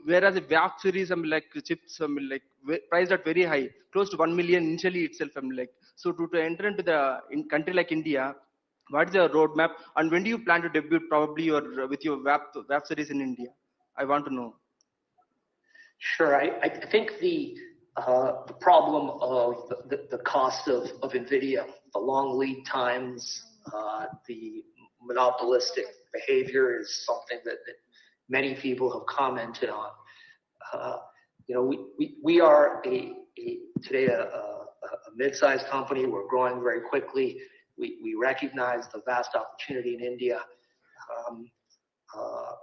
whereas the web series, like chips, like priced at very high, close to 1 million initially itself. Like, so to enter into the country like India, what is your roadmap, and when do you plan to debut probably your with your web series in India? I want to know. Sure. I think the problem of the cost of NVIDIA, the long lead times, the monopolistic behavior is something that many people have commented on. We are today a mid-sized company. We're growing very quickly. We recognize the vast opportunity in India.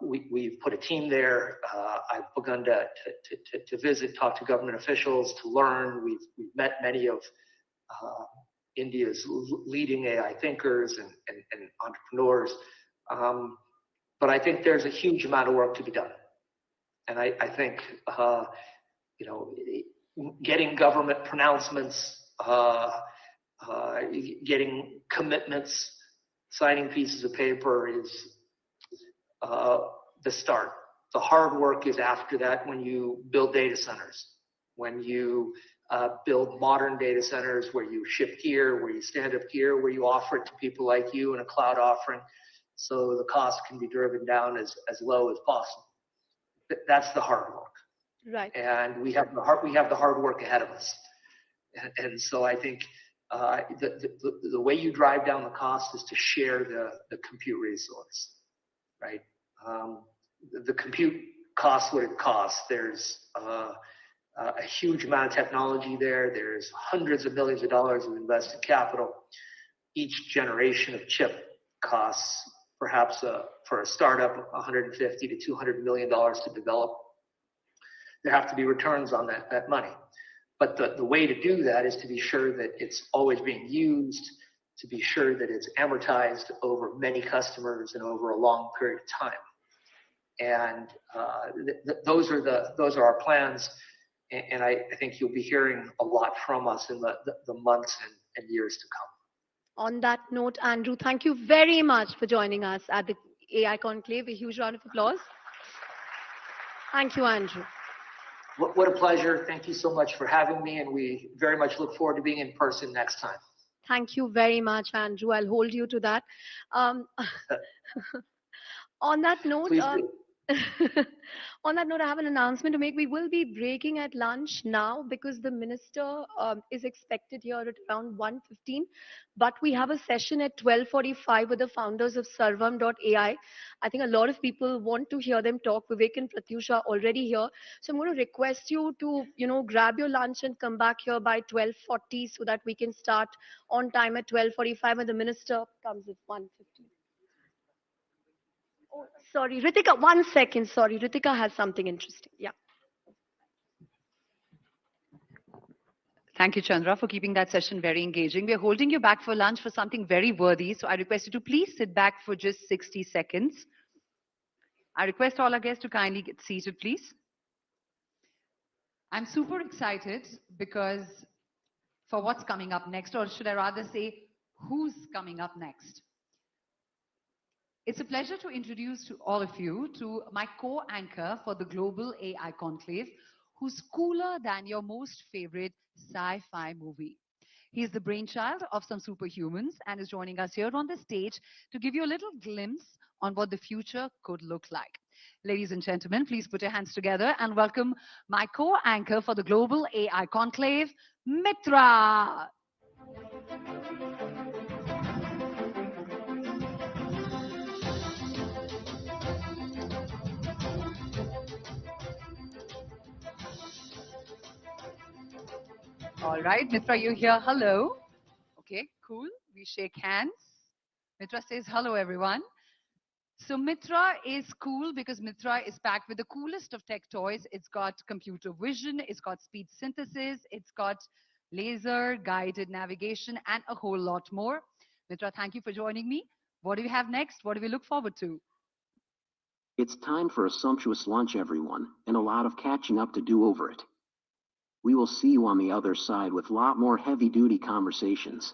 We've put a team there. I've begun to visit, talk to government officials, to learn. We've met many of India's leading AI thinkers and entrepreneurs. But I think there's a huge amount of work to be done. And I think, getting government pronouncements, getting commitments, signing pieces of paper is the start. The hard work is after that, when you build data centers, when you build modern data centers, where you ship gear, where you stand up gear, where you offer it to people like you in a cloud offering, so the cost can be driven down as low as possible. That's the hard work. Right. And we have the hard work ahead of us. And so I think the way you drive down the cost is to share the compute resource, right? The compute costs what it costs. There's a huge amount of technology there. There's hundreds of millions of dollars of invested capital. Each generation of chip costs perhaps for a startup $150 to $200 million to develop. There have to be returns on that money. But the way to do that is to be sure that it's always being used, to be sure that it's amortized over many customers and over a long period of time. And those are our plans. And I think you'll be hearing a lot from us in the months and years to come. On that note, Andrew, thank you very much for joining us at the AI Conclave. A huge round of applause. Thank you, Andrew. What a pleasure. Thank you so much for having me, and we very much look forward to being in person next time. Thank you very much, Andrew. I'll hold you to that. On that note, Please do. on that note, I have an announcement to make. We will be breaking at lunch now because the minister is expected here at around 1:15. But we have a session at 12:45 with the founders of Sarvam.ai. I think a lot of people want to hear them talk. Vivek and Pratyusha are already here. So I'm going to request you to, grab your lunch and come back here by 12:40 so that we can start on time at 12:45 when the minister comes at 1:15. Oh, sorry, Ritika, 1 second. Sorry, Ritika has something interesting. Yeah. Thank you, Chandra, for keeping that session very engaging. We're holding you back for lunch for something very worthy. So I request you to please sit back for just 60 seconds. I request all our guests to kindly get seated, please. I'm super excited because for what's coming up next, or should I rather say, who's coming up next? It's a pleasure to introduce to all of you to my co-anchor for the Global AI Conclave, who's cooler than your most favorite sci-fi movie. He's the brainchild of some superhumans and is joining us here on the stage to give you a little glimpse on what the future could look like. Ladies and gentlemen, please put your hands together and welcome my co-anchor for the Global AI Conclave, Mitra. All right, Mitra, you're here. Hello. Okay, cool. We shake hands. Mitra says hello, everyone. So Mitra is cool because Mitra is packed with the coolest of tech toys. It's got computer vision, it's got speed synthesis, it's got laser, guided navigation, and a whole lot more. Mitra, thank you for joining me. What do we have next? What do we look forward to? It's time for a sumptuous lunch, everyone, and a lot of catching up to do over it. We will see you on the other side with a lot more heavy-duty conversations.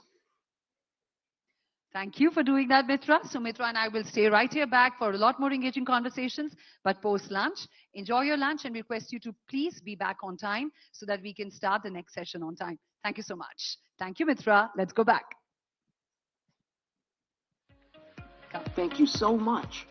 Thank you for doing that, Mitra. So Mitra and I will stay right here back for a lot more engaging conversations, but post-lunch. Enjoy your lunch and request you to please be back on time so that we can start the next session on time. Thank you so much. Thank you, Mitra. Let's go back. Thank you so much.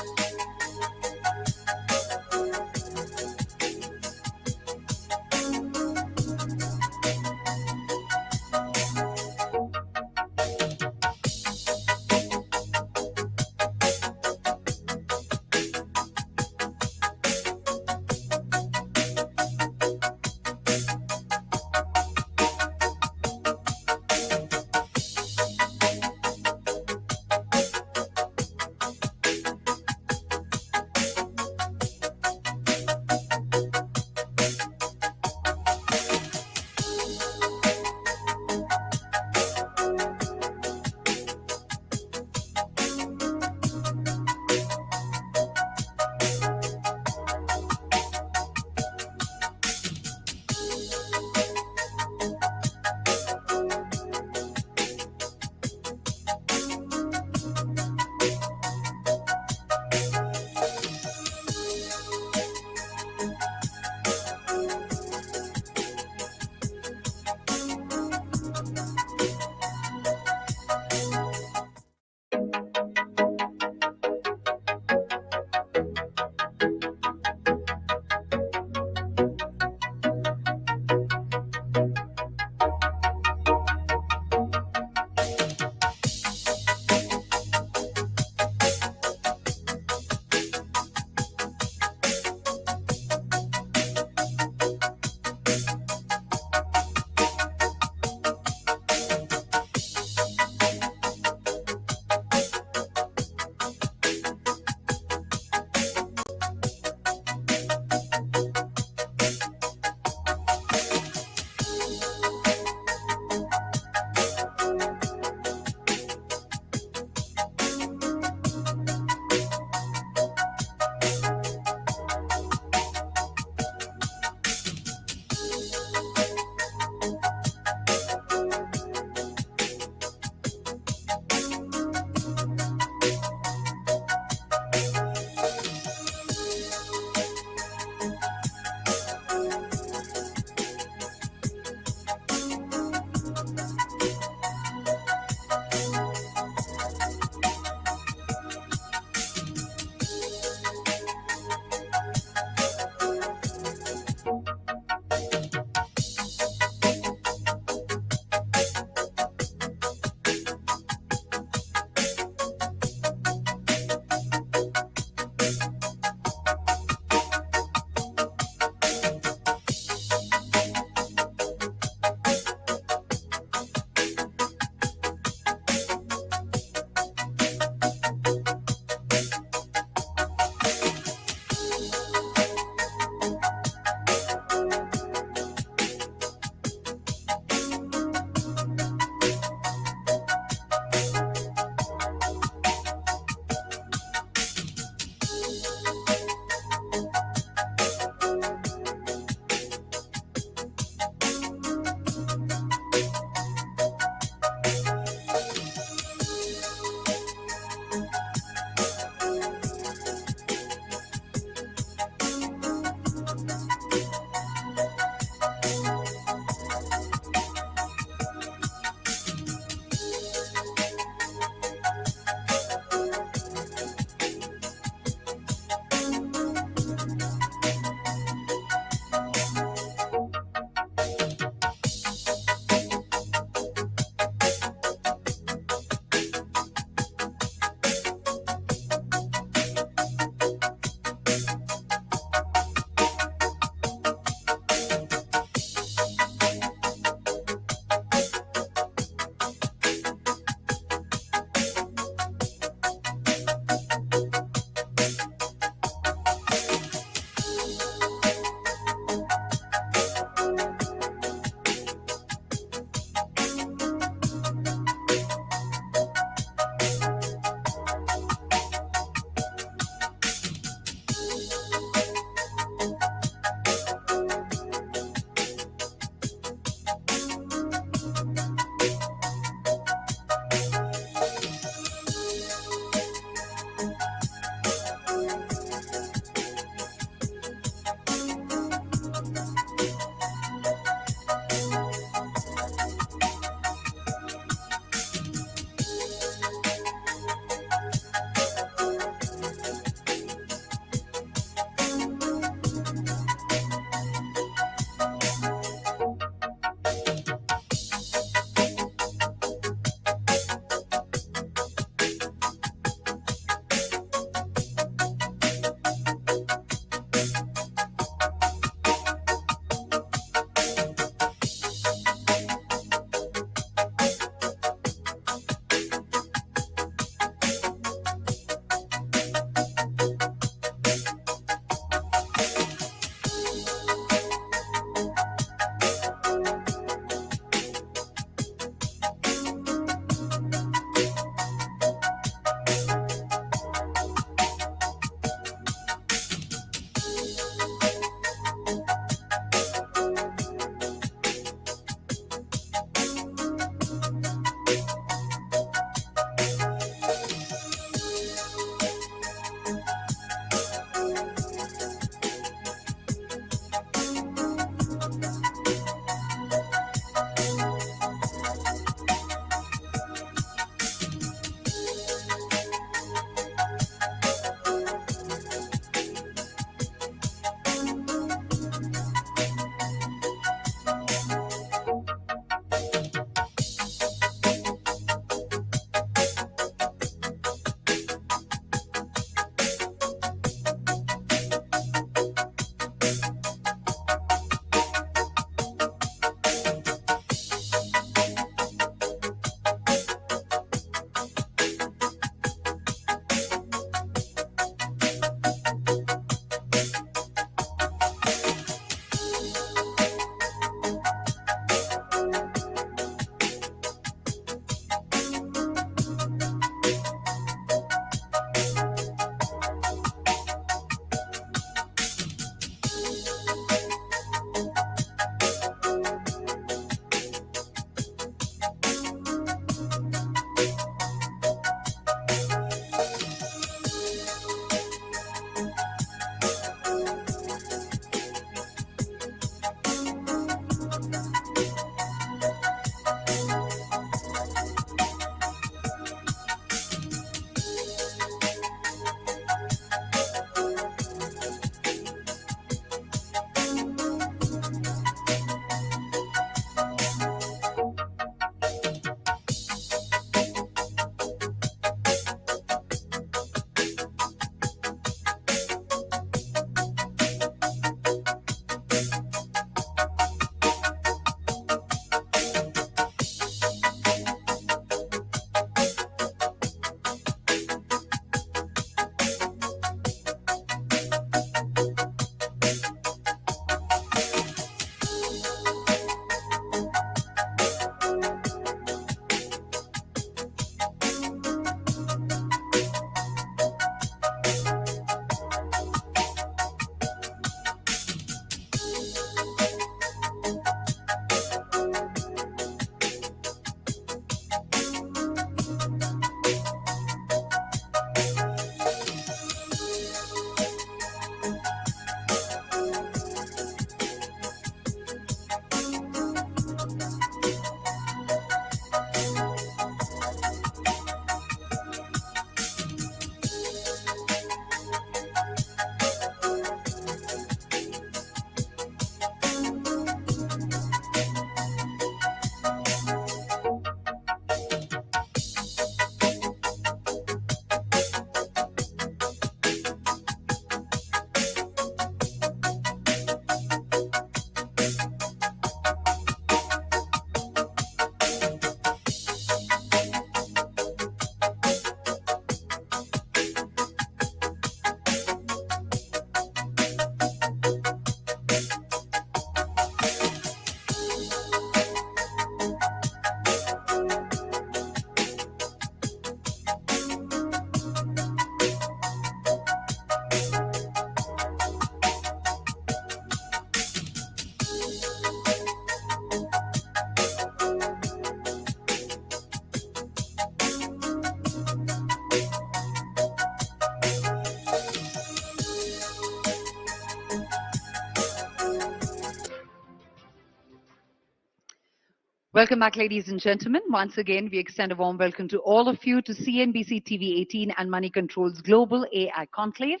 Welcome back, ladies and gentlemen. Once again, we extend a warm welcome to all of you to CNBC TV 18 and Moneycontrol's Global AI Conclave.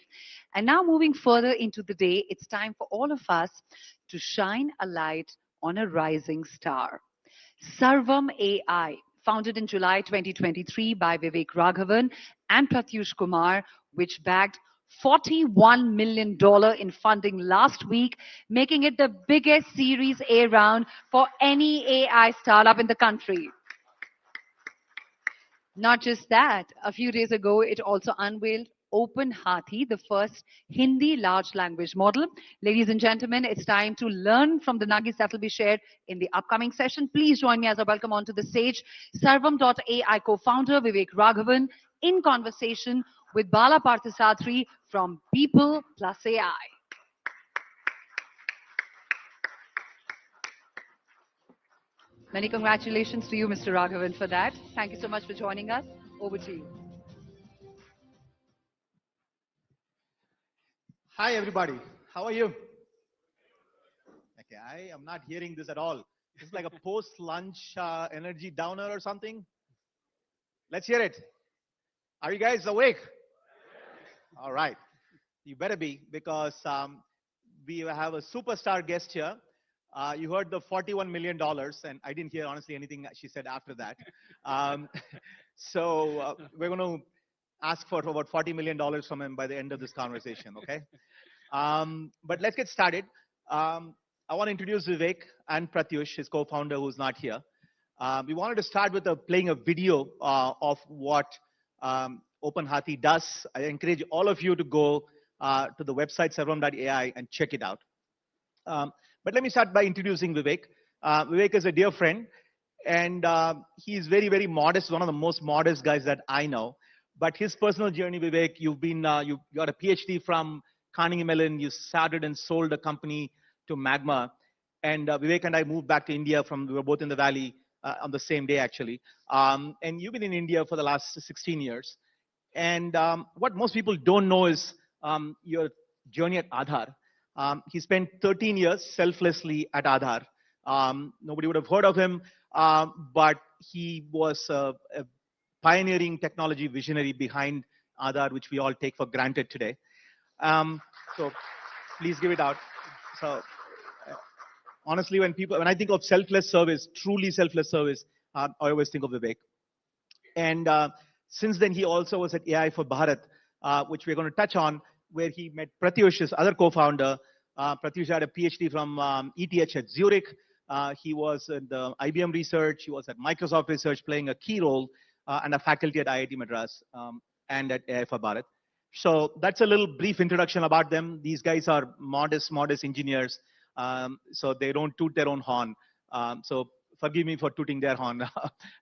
And now, moving further into the day, it's time for all of us to shine a light on a rising star. Sarvam AI, founded in July 2023 by Vivek Raghavan and Pratyush Kumar, which bagged $41 million in funding last week, making it the biggest Series A round for any AI startup in the country. Not just that, a few days ago, it also unveiled OpenHathi, the first Hindi large language model. Ladies and gentlemen, it's time to learn from the nuggets that will be shared in the upcoming session. Please join me as I welcome onto the stage Sarvam.ai co-founder Vivek Raghavan in conversation with Bala Parthasatri from People Plus AI. Many congratulations to you, Mr. Raghavan, for that. Thank you so much for joining us. Over to you. Hi, everybody. How are you? Okay, I am not hearing this at all. This is like a post-lunch energy downer or something. Let's hear it. Are you guys awake? All right. You better be, because we have a superstar guest here. You heard the $41 million, and I didn't hear, honestly, anything she said after that. So we're going to ask for about $40 million from him by the end of this conversation, okay? But let's get started. I want to introduce Vivek and Pratyush, his co-founder, who's not here. We wanted to start with playing a video of what OpenHathi does. I encourage all of you to go to the website sarvam.ai and check it out. But let me start by introducing Vivek. Vivek is a dear friend, and he's very, very modest, one of the most modest guys that I know. But his personal journey, Vivek, you got a PhD from Carnegie Mellon. You started and sold a company to Magma. And Vivek and I moved back to India we were both in the Valley on the same day, actually. And you've been in India for the last 16 years. And what most people don't know is your journey at Aadhaar. He spent 13 years selflessly at Aadhaar. Nobody would have heard of him, but he was a pioneering technology visionary behind Aadhaar, which we all take for granted today. So please give it out. So honestly, when I think of selfless service, truly selfless service, I always think of Vivek. And since then, he also was at AI for Bharat, which we're going to touch on, where he met Pratyush, his other co-founder. Pratyush had a PhD from ETH at Zurich. He was in the IBM research. He was at Microsoft research, playing a key role, and a faculty at IIT Madras and at AI for Bharat. So that's a little brief introduction about them. These guys are modest engineers, so they don't toot their own horn. So forgive me for tooting their horn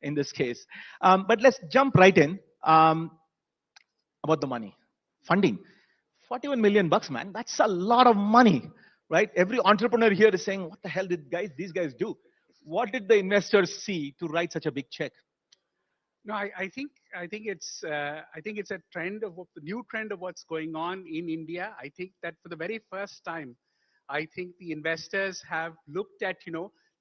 in this case. But let's jump right in about the money. Funding. 41 million bucks, man. That's a lot of money, right? Every entrepreneur here is saying, what the hell did these guys do? What did the investors see to write such a big check? No, I think it's a trend of the new trend of what's going on in India. I think that for the very first time, I think the investors have looked at,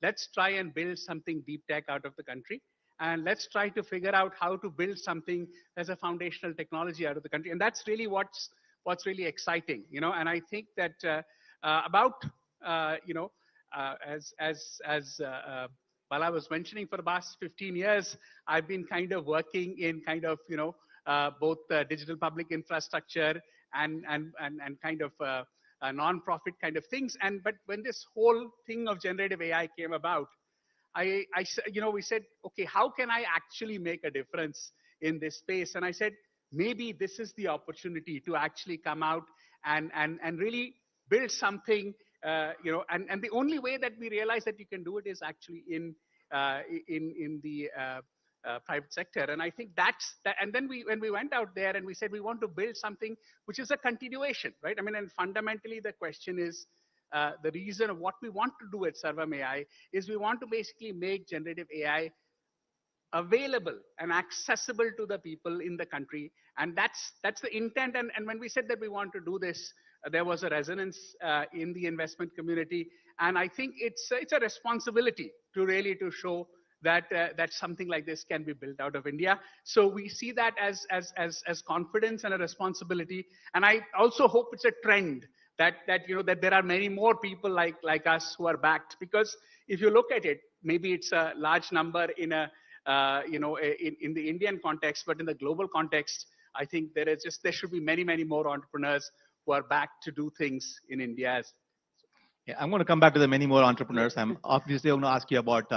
let's try and build something deep tech out of the country, and let's try to figure out how to build something as a foundational technology out of the country. And that's really what's really exciting, And I think that as Bala was mentioning, for the past 15 years, I've been kind of working in both digital public infrastructure and kind of non-profit kind of things. But when this whole thing of generative AI came about, we said, okay, how can I actually make a difference in this space? And I said, maybe this is the opportunity to actually come out and really build something. And the only way that we realize that you can do it is actually in the private sector. And I think that's that. And then when we went out there and we said we want to build something which is a continuation, right? I mean, and fundamentally the question is, the reason of what we want to do at Sarvam AI is we want to basically make generative AI available and accessible to the people in the country. And that's the intent. And when we said that we want to do this, there was a resonance in the investment community. And I think it's a responsibility to really to show that something like this can be built out of India. So we see that as confidence and a responsibility. And I also hope it's a trend that that there are many more people like us who are backed. Because if you look at it, maybe it's a large number in a in the Indian context, but in the global context, I think there should be many more entrepreneurs who are backed to do things in India. Yeah, I'm going to come back to the many more entrepreneurs. I'm obviously going to ask you about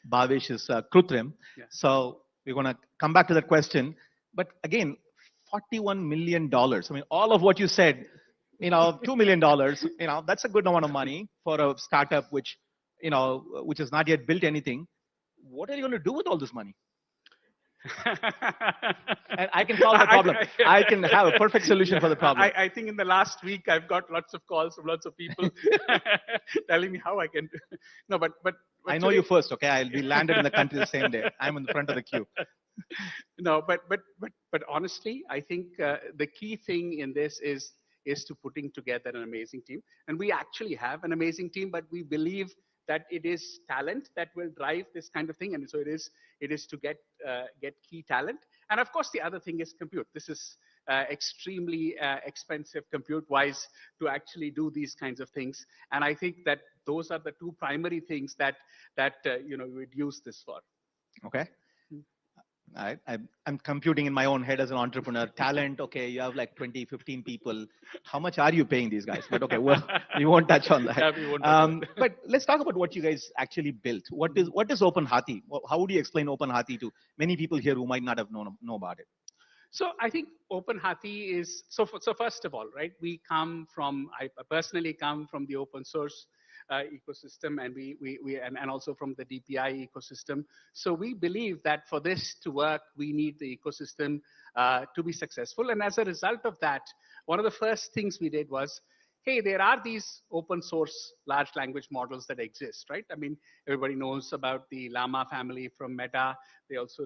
Bhavesh's Krutrim. Yeah. So we're going to come back to that question. But again, $41 million. I mean, all of what you said, $2 million, that's a good amount of money for a startup which has not yet built anything. What are you going to do with all this money? And I can solve the problem. I can have a perfect solution for the problem. I think in the last week, I've got lots of calls from lots of people telling me how I can do. No, but I know you first, okay? I'll be landed in the country the same day. I'm in the front of the queue. No, but honestly, I think the key thing in this is to putting together an amazing team. And we actually have an amazing team, but we believe that it is talent that will drive this kind of thing. And so it is to get key talent. And of course, the other thing is compute. This is extremely expensive compute-wise to actually do these kinds of things. And I think that those are the two primary things that we'd use this for. Okay. I'm computing in my own head as an entrepreneur. Talent, okay, you have like 20, 15 people. How much are you paying these guys? But okay, well, we won't touch on that. Yeah, we won't touch on that. But let's talk about what you guys actually built. What is Open Hathi? How would you explain Open Hathi to many people here who might not have know about it? So I think Open Hathi is, so first of all, right, I personally come from the open source ecosystem, and and also from the DPI ecosystem. So we believe that for this to work, we need the ecosystem to be successful. And as a result of that, one of the first things we did was, hey, there are these open source large language models that exist, right? I mean, everybody knows about the Llama family from Meta. They also,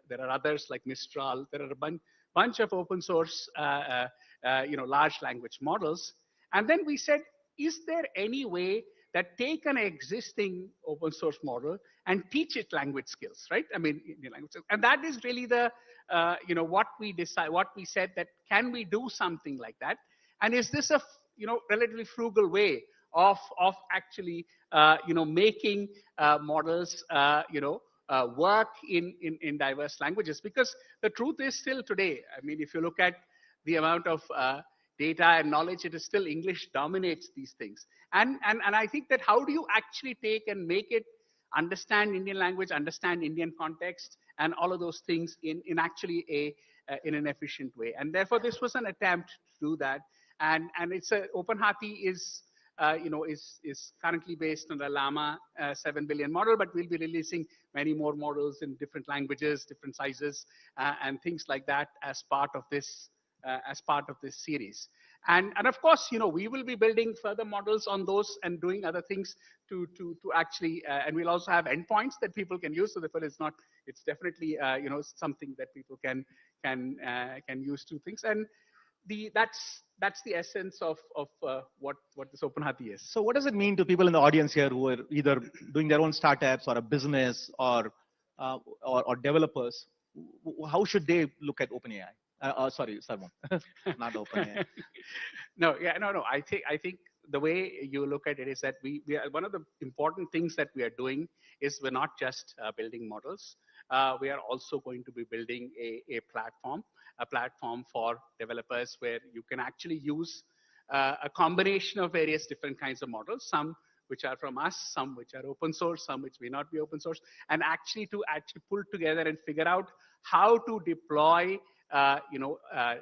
there are others like Mistral. There are a bunch of open source, large language models. And then we said, is there any way that take an existing open source model and teach it language skills, right? I mean, Indian language skills. And that is really the, what we said, that can we do something like that? And is this a, relatively frugal way of actually, making models, work in diverse languages? Because the truth is still today, I mean, if you look at the amount of data and knowledge, it is still English dominates these things. And I think that how do you actually take and make it understand Indian language, understand Indian context, and all of those things in actually in an efficient way? And therefore, this was an attempt to do that. And it's Open Hathi is currently based on the Llama 7 billion model, but we'll be releasing many more models in different languages, different sizes, and things like that as part of this series. And of course, we will be building further models on those and doing other things to actually, and we'll also have endpoints that people can use. So therefore, it's definitely something that people can use to things. And that's the essence of what this Open Hathi is. So what does it mean to people in the audience here who are either doing their own startups or a business or developers? How should they look at OpenAI? Sorry, Sarvam, not OpenAI. No. I think the way you look at it is that we are, one of the important things that we are doing is we're not just building models. We are also going to be building a platform for developers where you can actually use a combination of various different kinds of models, some which are from us, some which are open source, some which may not be open source, and actually pull together and figure out how to deploy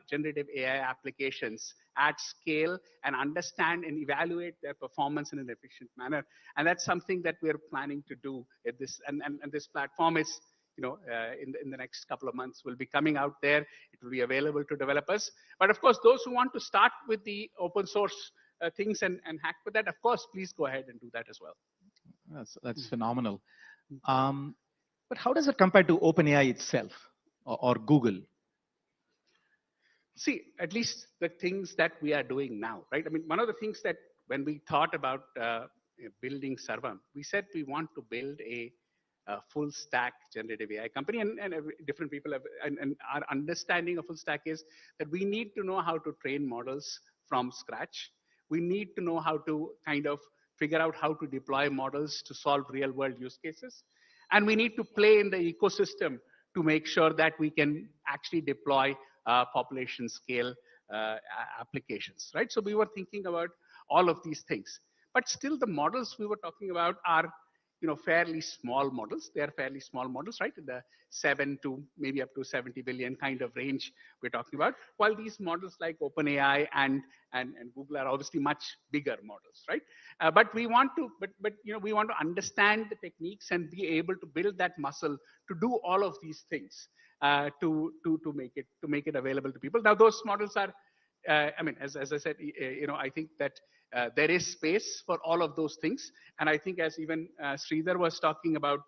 generative AI applications at scale and understand and evaluate their performance in an efficient manner. And that's something that we're planning to do at this. And this platform is, in the next couple of months will be coming out there. It will be available to developers. But of course, those who want to start with the open source things and hack with that, of course, please go ahead and do that as well. That's phenomenal. But how does it compare to OpenAI itself or Google? See, at least the things that we are doing now, right? I mean, one of the things that when we thought about building Sarvam, we said we want to build a full stack generative AI company, and different people have, and our understanding of full stack is that we need to know how to train models from scratch. We need to know how to kind of figure out how to deploy models to solve real world use cases. And we need to play in the ecosystem to make sure that we can actually deploy population scale applications, right? So we were thinking about all of these things. But still the models we were talking about are fairly small models. They are fairly small models, right? In the 7 to maybe up to 70 billion kind of range we're talking about. While these models like OpenAI and Google are obviously much bigger models, right? But we want to, we want to understand the techniques and be able to build that muscle to do all of these things to make it available to people. Now those models are, I mean, as I said, I think that there is space for all of those things. And I think as even Sridhar was talking about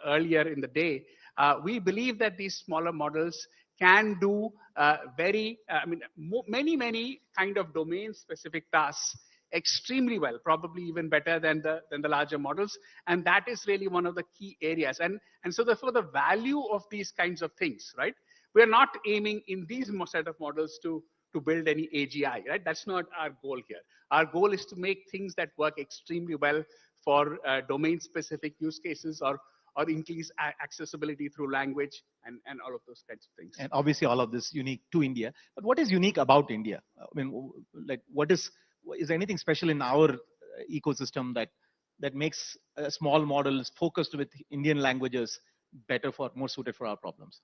earlier in the day, we believe that these smaller models can do many kind of domain specific tasks extremely well, probably even better than the larger models. And that is really one of the key areas. And so therefore the value of these kinds of things, right? We're not aiming in these set of models to build any AGI, right? That's not our goal here. Our goal is to make things that work extremely well for domain-specific use cases or increase accessibility through language and all of those kinds of things. And obviously all of this unique to India. But what is unique about India? I mean, like is there anything special in our ecosystem that makes small models focused with Indian languages better more suited for our problems?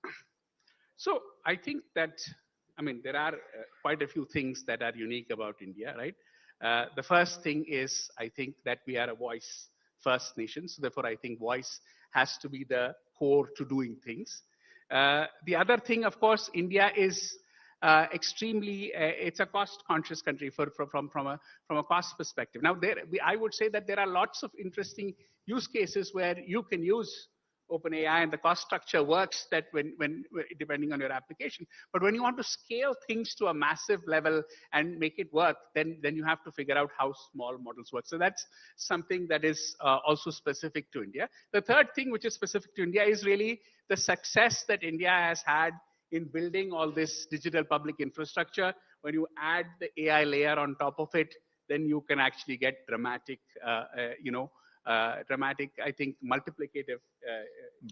So I think that, I mean, there are quite a few things that are unique about India, right? The first thing is, I think that we are a voice first nation. So therefore, I think voice has to be the core to doing things. The other thing, of course, India is extremely, it's a cost conscious country from a cost perspective. Now, I would say that there are lots of interesting use cases where you can use OpenAI and the cost structure works that when depending on your application. But when you want to scale things to a massive level and make it work, then you have to figure out how small models work. So that's something that is also specific to India. The third thing which is specific to India is really the success that India has had in building all this digital public infrastructure. When you add the AI layer on top of it, then you can actually get dramatic, I think, multiplicative,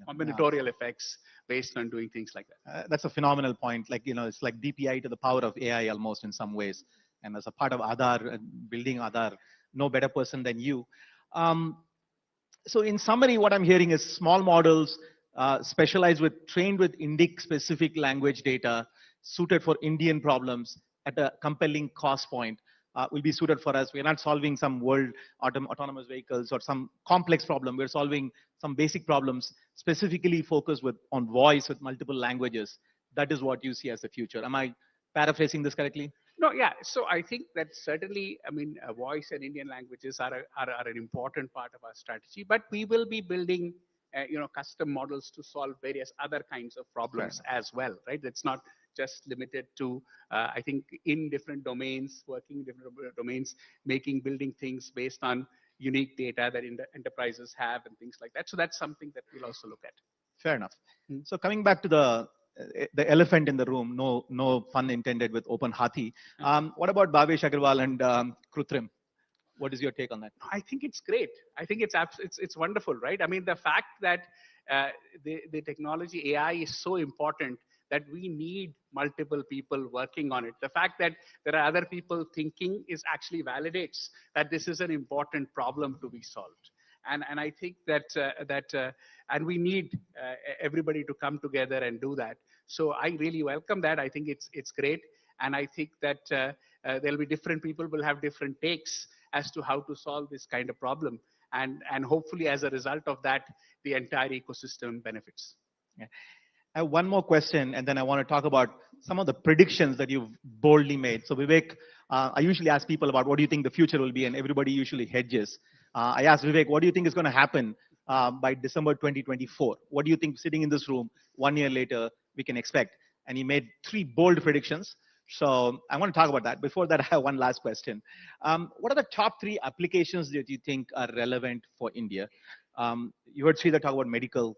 combinatorial effects based on doing things like that. That's a phenomenal point. Like, it's like DPI to the power of AI almost in some ways. And as a part of Aadhaar, building Aadhaar, no better person than you. So in summary, what I'm hearing is small models trained with Indic specific language data, suited for Indian problems at a compelling cost point. Will be suited for us. We're not solving some world autonomous vehicles or some complex problem. We're solving some basic problems, specifically focused on voice with multiple languages. That is what you see as the future. Am I paraphrasing this correctly? No, yeah. So I think that certainly, I mean, voice and Indian languages are an important part of our strategy. But we will be building, custom models to solve various other kinds of problems as well, right? It's not just limited to, I think, in different domains, working in different domains, building things based on unique data that enterprises have and things like that. So that's something that we'll also look at. Fair enough. So coming back to the elephant in the room, no pun intended with Open Hathi. What about Bhavesh Agarwal and Krutrim? What is your take on that? I think it's great. I think it's wonderful, right? I mean, the fact that the technology AI is so important that we need multiple people working on it. The fact that there are other people thinking actually validates that this is an important problem to be solved. And I think that and we need everybody to come together and do that. So I really welcome that. I think it's great. And I think that there'll be different people will have different takes as to how to solve this kind of problem. And hopefully as a result of that, the entire ecosystem benefits. Yeah. I have one more question, and then I want to talk about some of the predictions that you've boldly made. So Vivek, I usually ask people about what do you think the future will be, and everybody usually hedges. I asked Vivek, what do you think is going to happen by December 2024? What do you think sitting in this room 1 year later we can expect? And he made 3 bold predictions. So I want to talk about that. Before that, I have one last question. What are the top 3 applications that you think are relevant for India? You heard Sridhar talk about medical.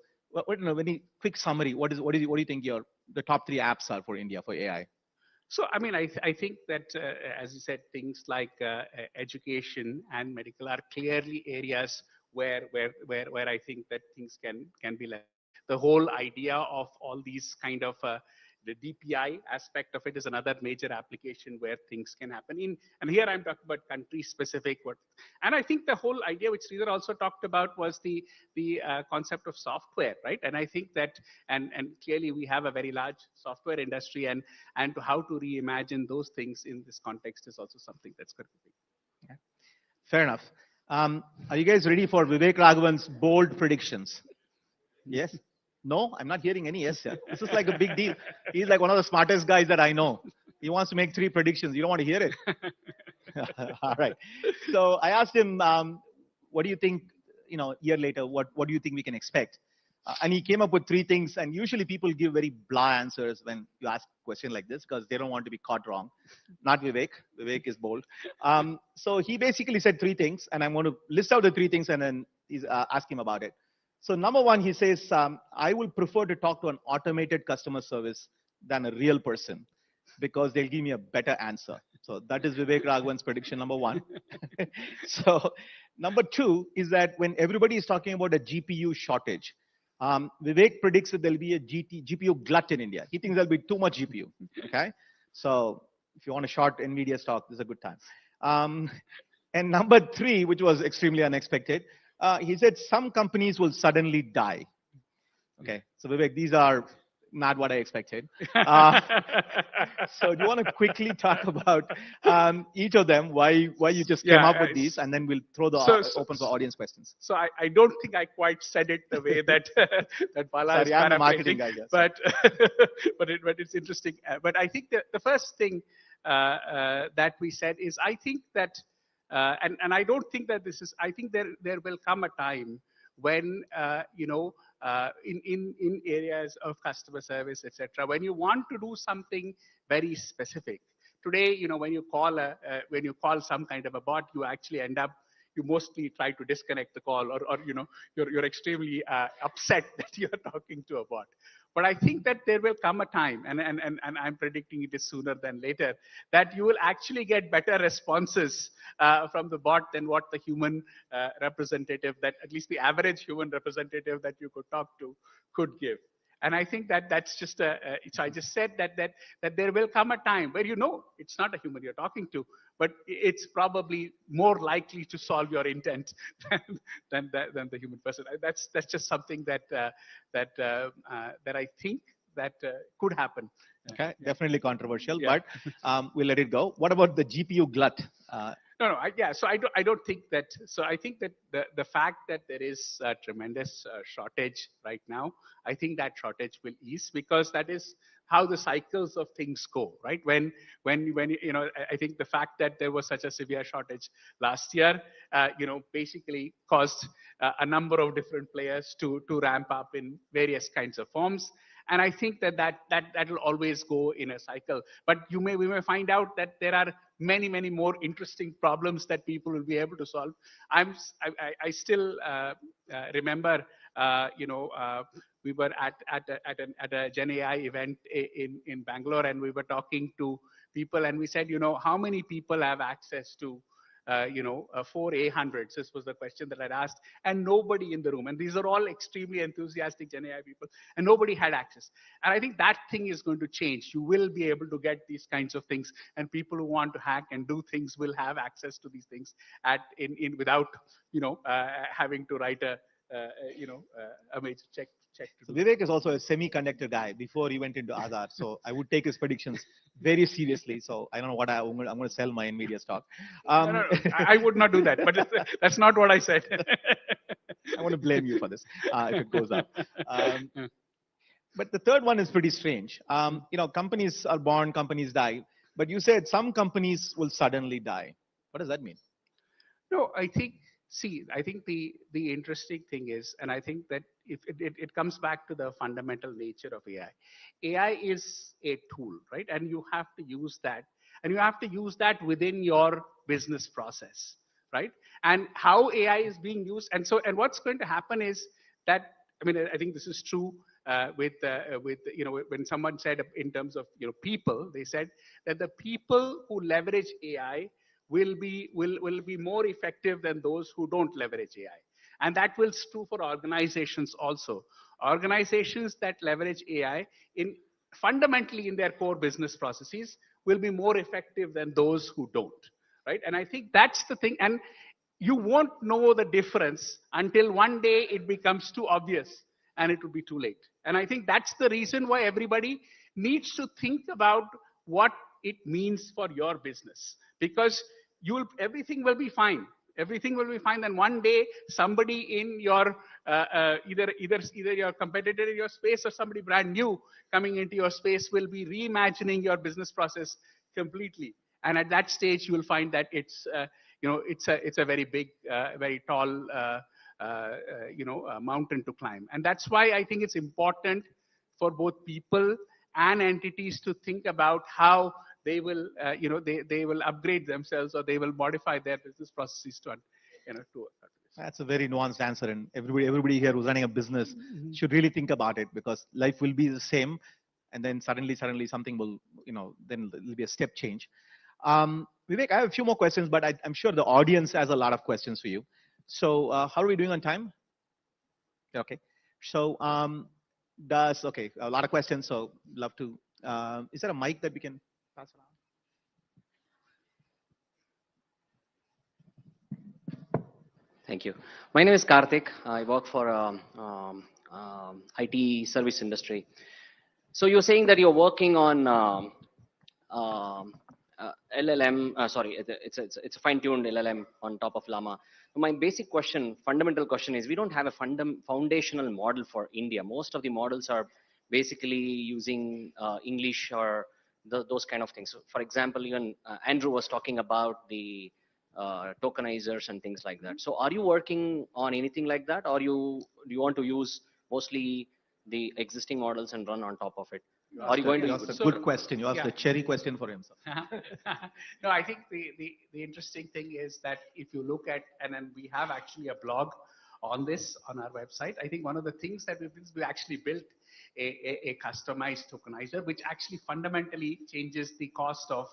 Any quick summary? What do you think the top 3 apps are for India for AI? So, I mean, I think that, as you said, things like education and medical are clearly areas where I think that things can be left. The whole idea of all these kind of the DPI aspect of it is another major application where things can happen in. And here I'm talking about country specific. And I think the whole idea which Sridhar also talked about was the concept of software, right? And I think that, and clearly we have a very large software industry, and to how to reimagine those things in this context is also something that's going to be. Okay. Fair enough. Are you guys ready for Vivek Raghavan's bold predictions? Yes? No? I'm not hearing any yes here. This is like a big deal. He's like one of the smartest guys that I know. He wants to make 3 predictions. You don't want to hear it? All right. So I asked him, what do you think, a year later, what do you think we can expect? And he came up with 3 things. And usually people give very blah answers when you ask a question like this because they don't want to be caught wrong. Not Vivek. Vivek is bold. So he basically said 3 things. And I'm going to list out the 3 things and then ask him about it. So number 1, he says, I will prefer to talk to an automated customer service than a real person because they'll give me a better answer. So that is Vivek Raghavan's prediction, number 1. So number 2 is that when everybody is talking about a GPU shortage, Vivek predicts that there'll be a GPU glut in India. He thinks there'll be too much GPU. Okay. So if you want to short NVIDIA stock, this is a good time. And number 3, which was extremely unexpected, he said some companies will suddenly die. Okay, so Vivek, these are not what I expected. So do you want to quickly talk about each of them, why you just came up with these, and then we'll throw the open for audience questions. So I don't think I quite said it the way that that Bala is I'm a marketing guy, yes. but it's interesting. But I think the first thing that we said is I think that. And I don't think that this is. I think there will come a time when in areas of customer service, etc., when you want to do something very specific. Today, when you call some kind of a bot, you actually you mostly try to disconnect the call, or you're extremely upset that you're talking to a bot. But I think that there will come a time, and I'm predicting it is sooner than later, that you will actually get better responses from the bot than what the human representative, that at least the average human representative that you could talk to could give. And I think that's just so I just said that there will come a time where it's not a human you're talking to, but it's probably more likely to solve your intent than the human person. That's just something that I think that could happen. Okay, definitely controversial, but we'll let it go. What about the GPU glut? No. So I don't think that. So I think that the fact that there is a tremendous shortage right now, I think that shortage will ease because that is how the cycles of things go, right? When I think the fact that there was such a severe shortage last year, basically caused a number of different players to ramp up in various kinds of forms. And I think that will always go in a cycle. But we may find out that there are many more interesting problems that people will be able to solve. I still remember, we were at a Gen AI event in Bangalore, and we were talking to people, and we said, how many people have access to 4 A100s? This was the question that I'd asked, and nobody in the room. And these are all extremely enthusiastic Gen AI people, and nobody had access. And I think that thing is going to change. You will be able to get these kinds of things, and people who want to hack and do things will have access to these things without having to write a major check. So Vivek is also a semiconductor guy before he went into Aadhaar. So I would take his predictions very seriously. So I don't know what I'm going to sell my NVIDIA stock. No, I would not do that, but that's not what I said. I want to blame you for this if it goes up. But the third one is pretty strange. Companies are born, companies die. But you said some companies will suddenly die. What does that mean? No, I think the interesting thing is, and I think that if it comes back to the fundamental nature of AI. AI is a tool, right? And you have to use that. And you have to use that within your business process, right? And how AI is being used. And what's going to happen is that, I mean, I think this is true with when someone said in terms of people, they said that the people who leverage AI will be more effective than those who don't leverage AI. And that will true for organizations also. Organizations that leverage AI fundamentally in their core business processes will be more effective than those who don't, right? And I think that's the thing. And you won't know the difference until one day it becomes too obvious and it will be too late. And I think that's the reason why everybody needs to think about what it means for your business, because everything will be fine. Everything will be fine. Then one day, somebody in your either your competitor in your space or somebody brand new coming into your space will be reimagining your business process completely. And at that stage, you will find that it's a very big, very tall mountain to climb. And that's why I think it's important for both people and entities to think about how they will, they will upgrade themselves or they will modify their business processes to. That's a very nuanced answer, and everybody here who's running a business should really think about it, because life will be the same, and then suddenly something will, then there'll be a step change. Vivek, I have a few more questions, but I'm sure the audience has a lot of questions for you. So how are we doing on time? Okay. So a lot of questions. So love to. Is there a mic that we can pass around? Thank you. My name is Karthik. I work for IT service industry. So you're saying that you're working on LLM. It's a fine-tuned LLM on top of Llama. My basic question, fundamental question is, we don't have a foundational model for India. Most of the models are basically using English or those kind of things. So for example, even Andrew was talking about the tokenizers and things like that. So are you working on anything like that, or do you want to use mostly the existing models and run on top of it? Are you going to? That's a good question. You asked the cherry question for himself. No, I think the interesting thing is that if you look at, and then we have actually a blog on this on our website. I think one of the things that we actually built a customized tokenizer, which actually fundamentally changes the cost of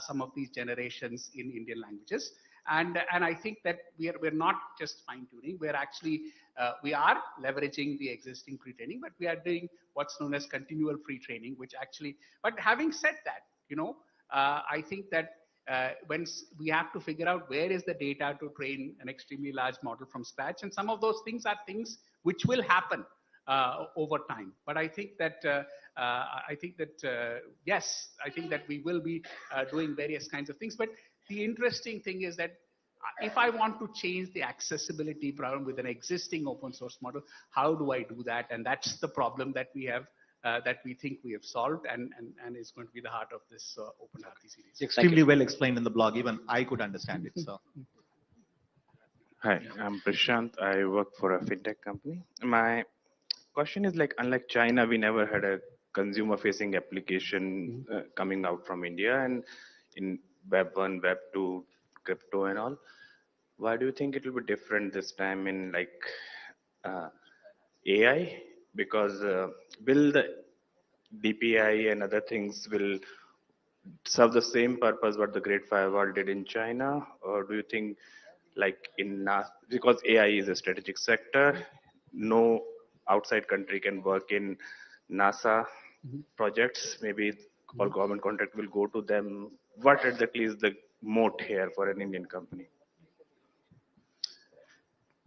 some of these generations in Indian languages. And I think that we're not just fine tuning. We're actually we are leveraging the existing pre-training, but we are doing what's known as continual pre-training, which actually. But having said that, I think that when we have to figure out where is the data to train an extremely large model from scratch, and some of those things are things which will happen over time. But I think that yes, I think that we will be doing various kinds of things. But the interesting thing is that if I want to change the accessibility problem with an existing open source model, how do I do that? And that's the problem that we have, that we think we have solved, and is going to be the heart of this Open Bharati series. It's extremely well explained in the blog. Even I could understand it. So. Hi, I'm Prashant. I work for a fintech company. My question is, like, unlike China, we never had a consumer-facing application coming out from India, and in Web 1, Web 2, crypto and all. Why do you think it will be different this time in AI? Because will the DPI and other things will serve the same purpose what the Great Firewall did in China? Or do you think, like in NASA, because AI is a strategic sector, no outside country can work in NASA projects, maybe all government contract will go to them. What exactly is the moat here for an Indian company?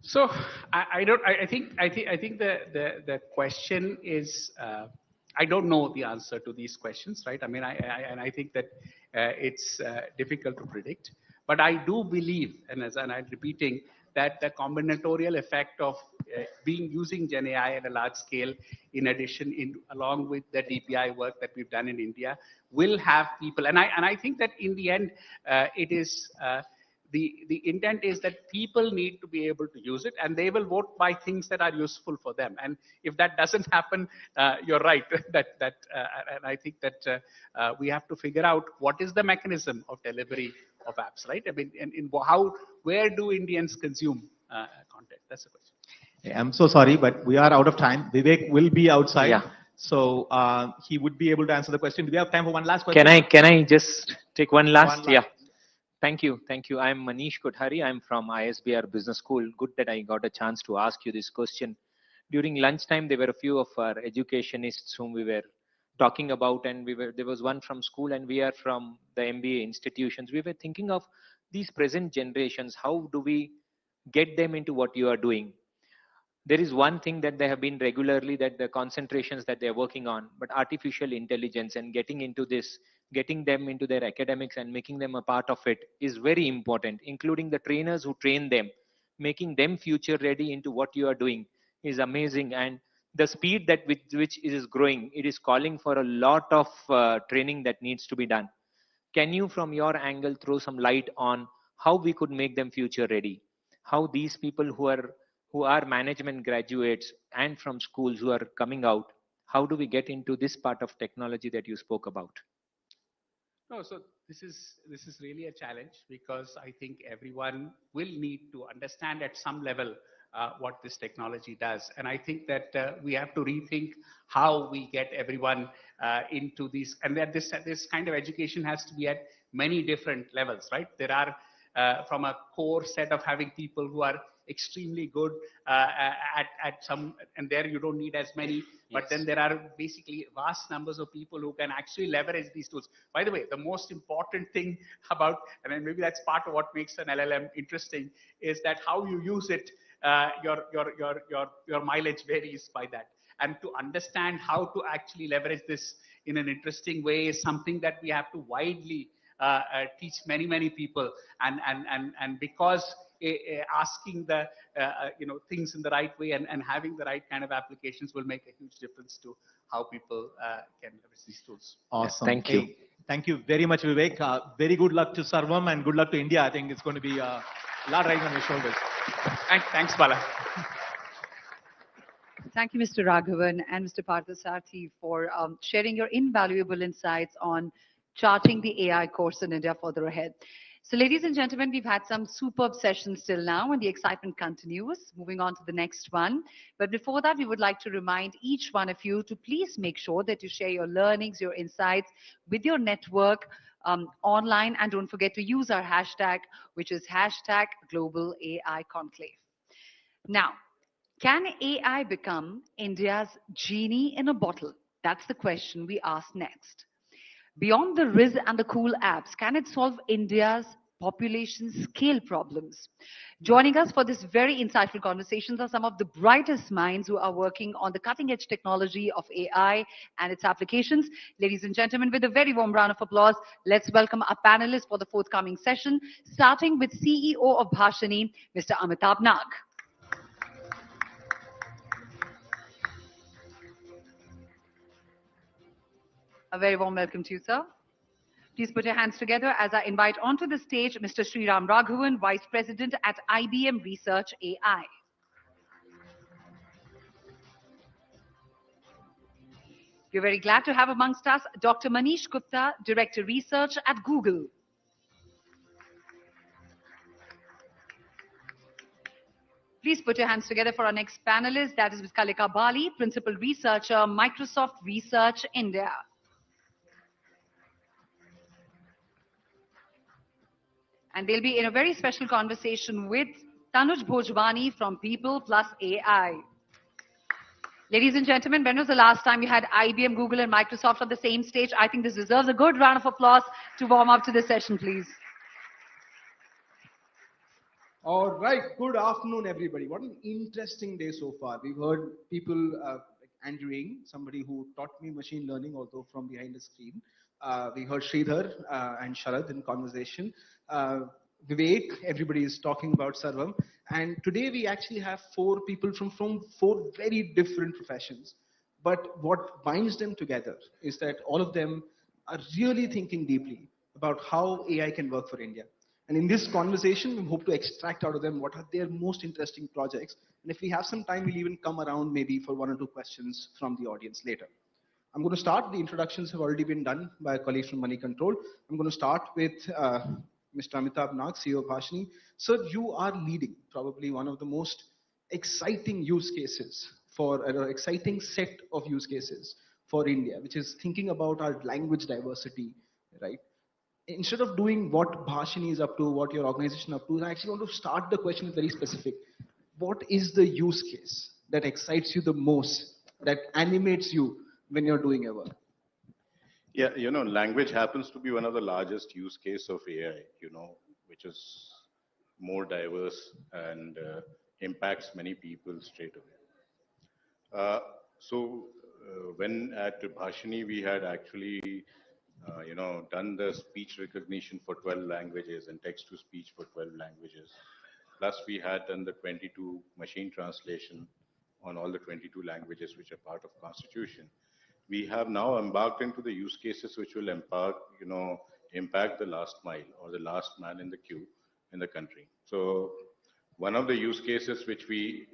So I think the question is, I don't know the answer to these questions, right? I mean, I think that it's difficult to predict, but I do believe, and I'm repeating, that the combinatorial effect of using Gen AI at a large scale, in addition, along with the DPI work that we've done in India, will have people. And I think that in the end, it is the intent is that people need to be able to use it, and they will vote by things that are useful for them. And if that doesn't happen, you're right. And I think that we have to figure out what is the mechanism of delivery of apps, right? I mean, where do Indians consume content? That's the question. I'm so sorry, but we are out of time. Vivek will be outside. Yeah. So he would be able to answer the question. Do we have time for one last question? Can I just take one last? One last. Yeah. Thank you. I'm Manish Kothari. I'm from ISBR Business School. Good that I got a chance to ask you this question. During lunchtime, there were a few of our educationists whom we were talking about, and there was one from school, and we are from the MBA institutions. We were thinking of these present generations. How do we get them into what you are doing? There is one thing that they have been regularly, that the concentrations that they're working on, but artificial intelligence and getting them into their academics and making them a part of it is very important, including the trainers who train them, making them future ready into what you are doing is amazing. And the speed that with which it is growing, it is calling for a lot of training that needs to be done. Can you, from your angle, throw some light on how we could make them future ready? How these people who are management graduates and from schools who are coming out, how do we get into this part of technology that you spoke about? No, so this is really a challenge, because I think everyone will need to understand at some level what this technology does. And I think that we have to rethink how we get everyone into these, and that this kind of education has to be at many different levels, right? There are from a core set of having people who are extremely good at some, and there you don't need as many, but then there are basically vast numbers of people who can actually leverage these tools. By the way, the most important thing about, and then maybe that's part of what makes an LLM interesting, is that how you use it, your mileage varies by that. And to understand how to actually leverage this in an interesting way is something that we have to widely teach many people, and because asking the things in the right way and having the right kind of applications will make a huge difference to how people can leverage these tools. Awesome. Thank you. Thank you very much, Vivek. Very good luck to Sarvam and good luck to India. I think it's going to be a lot riding on your shoulders. Thanks, Bala. Thank you, Mr. Raghavan and Mr. Parthasarathy, for sharing your invaluable insights on charting the AI course in India further ahead. So, ladies and gentlemen, we've had some superb sessions till now, and the excitement continues. Moving on to the next one. But before that, we would like to remind each one of you to please make sure that you share your learnings, your insights with your network online, and don't forget to use our hashtag, which is hashtag Global AI Conclave. Now, can AI become India's genie in a bottle? That's the question we ask next. Beyond the Riz and the cool apps, can it solve India's population scale problems? Joining us for this very insightful conversations are some of the brightest minds who are working on the cutting edge technology of AI and its applications. Ladies and gentlemen, with a very warm round of applause, let's welcome our panelists for the forthcoming session, starting with CEO of Bhashini, Mr. Amitabh Nag. A very warm welcome to you, sir. Please put your hands together as I invite onto the stage Mr. Sriram Raghavan, Vice President at IBM Research AI. We're very glad to have amongst us Dr. Manish Gupta, Director Research at Google. Please put your hands together for our next panelist, that is Ms. Kalika Bali, Principal Researcher, Microsoft Research India. And they'll be in a very special conversation with Tanuj Bhojwani from People Plus AI. Ladies and gentlemen, when was the last time you had IBM, Google, and Microsoft on the same stage? I think this deserves a good round of applause to warm up to this session, please. All right. Good afternoon, everybody. What an interesting day so far. We've heard people like Andrew Ng, somebody who taught me machine learning, although from behind the screen. We heard Sridhar and Sharad in conversation. Vivek, everybody is talking about Sarvam. And today we actually have four people from four very different professions. But what binds them together is that all of them are really thinking deeply about how AI can work for India. And in this conversation, we hope to extract out of them what are their most interesting projects. And if we have some time, we'll even come around maybe for one or two questions from the audience later. I'm going to start. The introductions have already been done by colleagues from Moneycontrol. I'm going to start with Mr. Amitabh Nag, CEO of Bhashini. Sir, you are leading probably one of the most exciting use cases for an exciting set of use cases for India, which is thinking about our language diversity, right? Instead of doing what Bhashini is up to, what your organization is up to, I actually want to start the question with very specific. What is the use case that excites you the most, that animates you when you're doing your work? Yeah, language happens to be one of the largest use case of AI, which is more diverse and impacts many people straight away. When at Bhashini, we had actually done the speech recognition for 12 languages and text to speech for 12 languages. Plus, we had done the 22 machine translation on all the 22 languages which are part of Constitution. We have now embarked into the use cases which will impact the last mile or the last man in the queue in the country. So one of the use cases which we,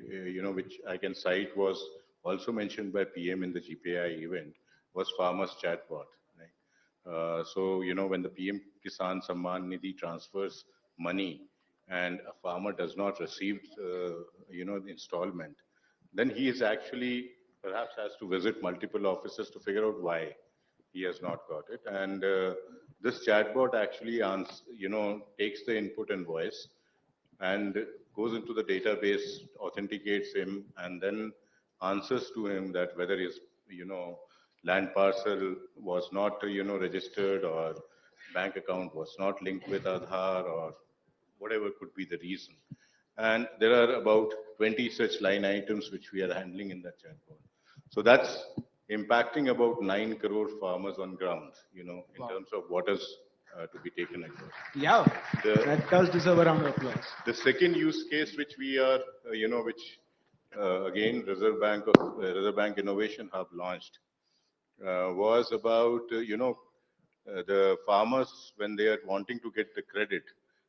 which I can cite was also mentioned by PM in the GPI event was farmers chatbot. When the PM Kisan Samman Nidhi transfers money and a farmer does not receive, the installment, then he is actually perhaps has to visit multiple offices to figure out why he has not got it. And this chatbot actually takes the input and voice and goes into the database, authenticates him, and then answers to him that whether his, land parcel was not, registered or bank account was not linked with Aadhaar or whatever could be the reason. And there are about 20 such line items which we are handling in that chatbot. So that's impacting about 9 crore farmers on ground, in terms of what is to be taken across. Yeah, that does deserve a round of applause. The second use case which we are, again, Reserve Bank Innovation Hub launched was about, the farmers, when they are wanting to get the credit,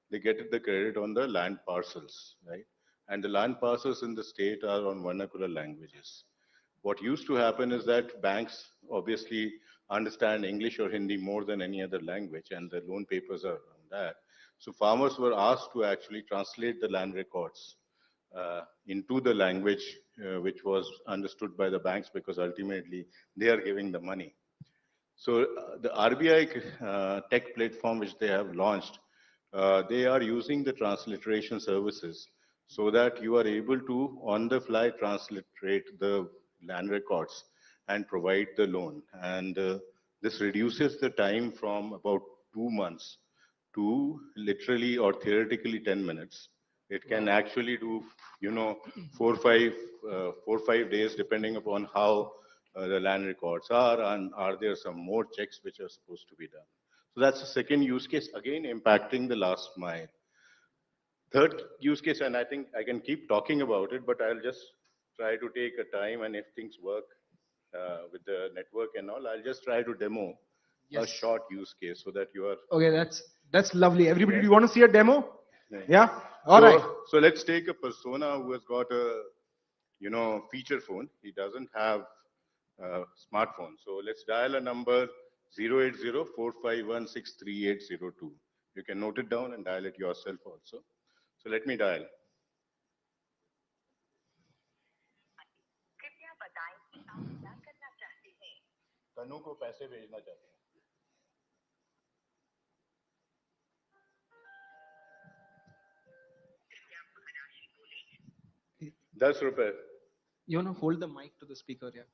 they get the credit on the land parcels, right? And the land parcels in the state are on vernacular languages. What used to happen is that banks obviously understand English or Hindi more than any other language, and the loan papers are on that. So farmers were asked to actually translate the land records into the language which was understood by the banks, because ultimately they are giving the money. So the RBI tech platform which they have launched, they are using the transliteration services so that you are able to on the fly transliterate the land records and provide the loan. And this reduces the time from about 2 months to literally or theoretically 10 minutes. It can actually do, 4 or 5 days, depending upon how the land records are, and are there some more checks which are supposed to be done. So that's the second use case, again impacting the last mile. Third use case, and I think I can keep talking about it, but I'll just try to take a time, and if things work with the network and all, I'll just try to demo a short use case so that you are... Okay, that's lovely. Everybody, do you want to see a demo? Yeah? All right. So let's take a persona who has got a, feature phone. He doesn't have a smartphone. So let's dial a number 080-451-63802. You can note it down and dial it yourself also. So let me dial. तनु को पैसे भेजना चाहते हैं। 10 रुपए। You want to hold the mic to the speaker, yeah?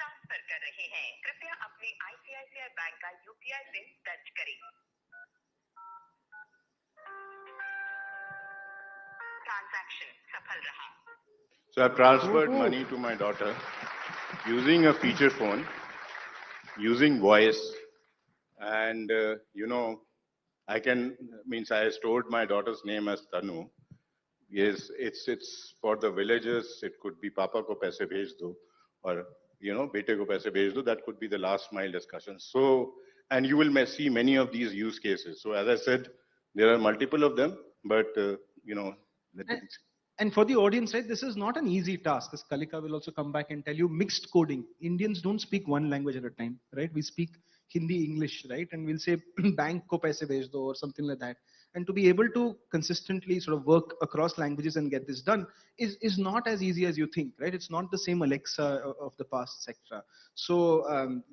Transfer कर रहे हैं, कृपया अपने ICICI बैंक का UPI पिन दर्ज करें। ट्रांजैक्शन सफल रहा। So I've transferred money to my daughter using a feature phone, using voice, and I stored my daughter's name as Tanu. Yes, it's for the villagers. It could be Papa ko paise bhej do, or bete ko paise bhej do, that could be the last mile discussion. So, and you will see many of these use cases. So as I said, there are multiple of them, but And for the audience, right, this is not an easy task. As Kalika will also come back and tell you, mixed coding. Indians don't speak one language at a time, right? We speak Hindi, English, right? And we'll say bank ko paise bhej do or something like that. And to be able to consistently sort of work across languages and get this done is not as easy as you think, right? It's not the same Alexa of the past, etc. So,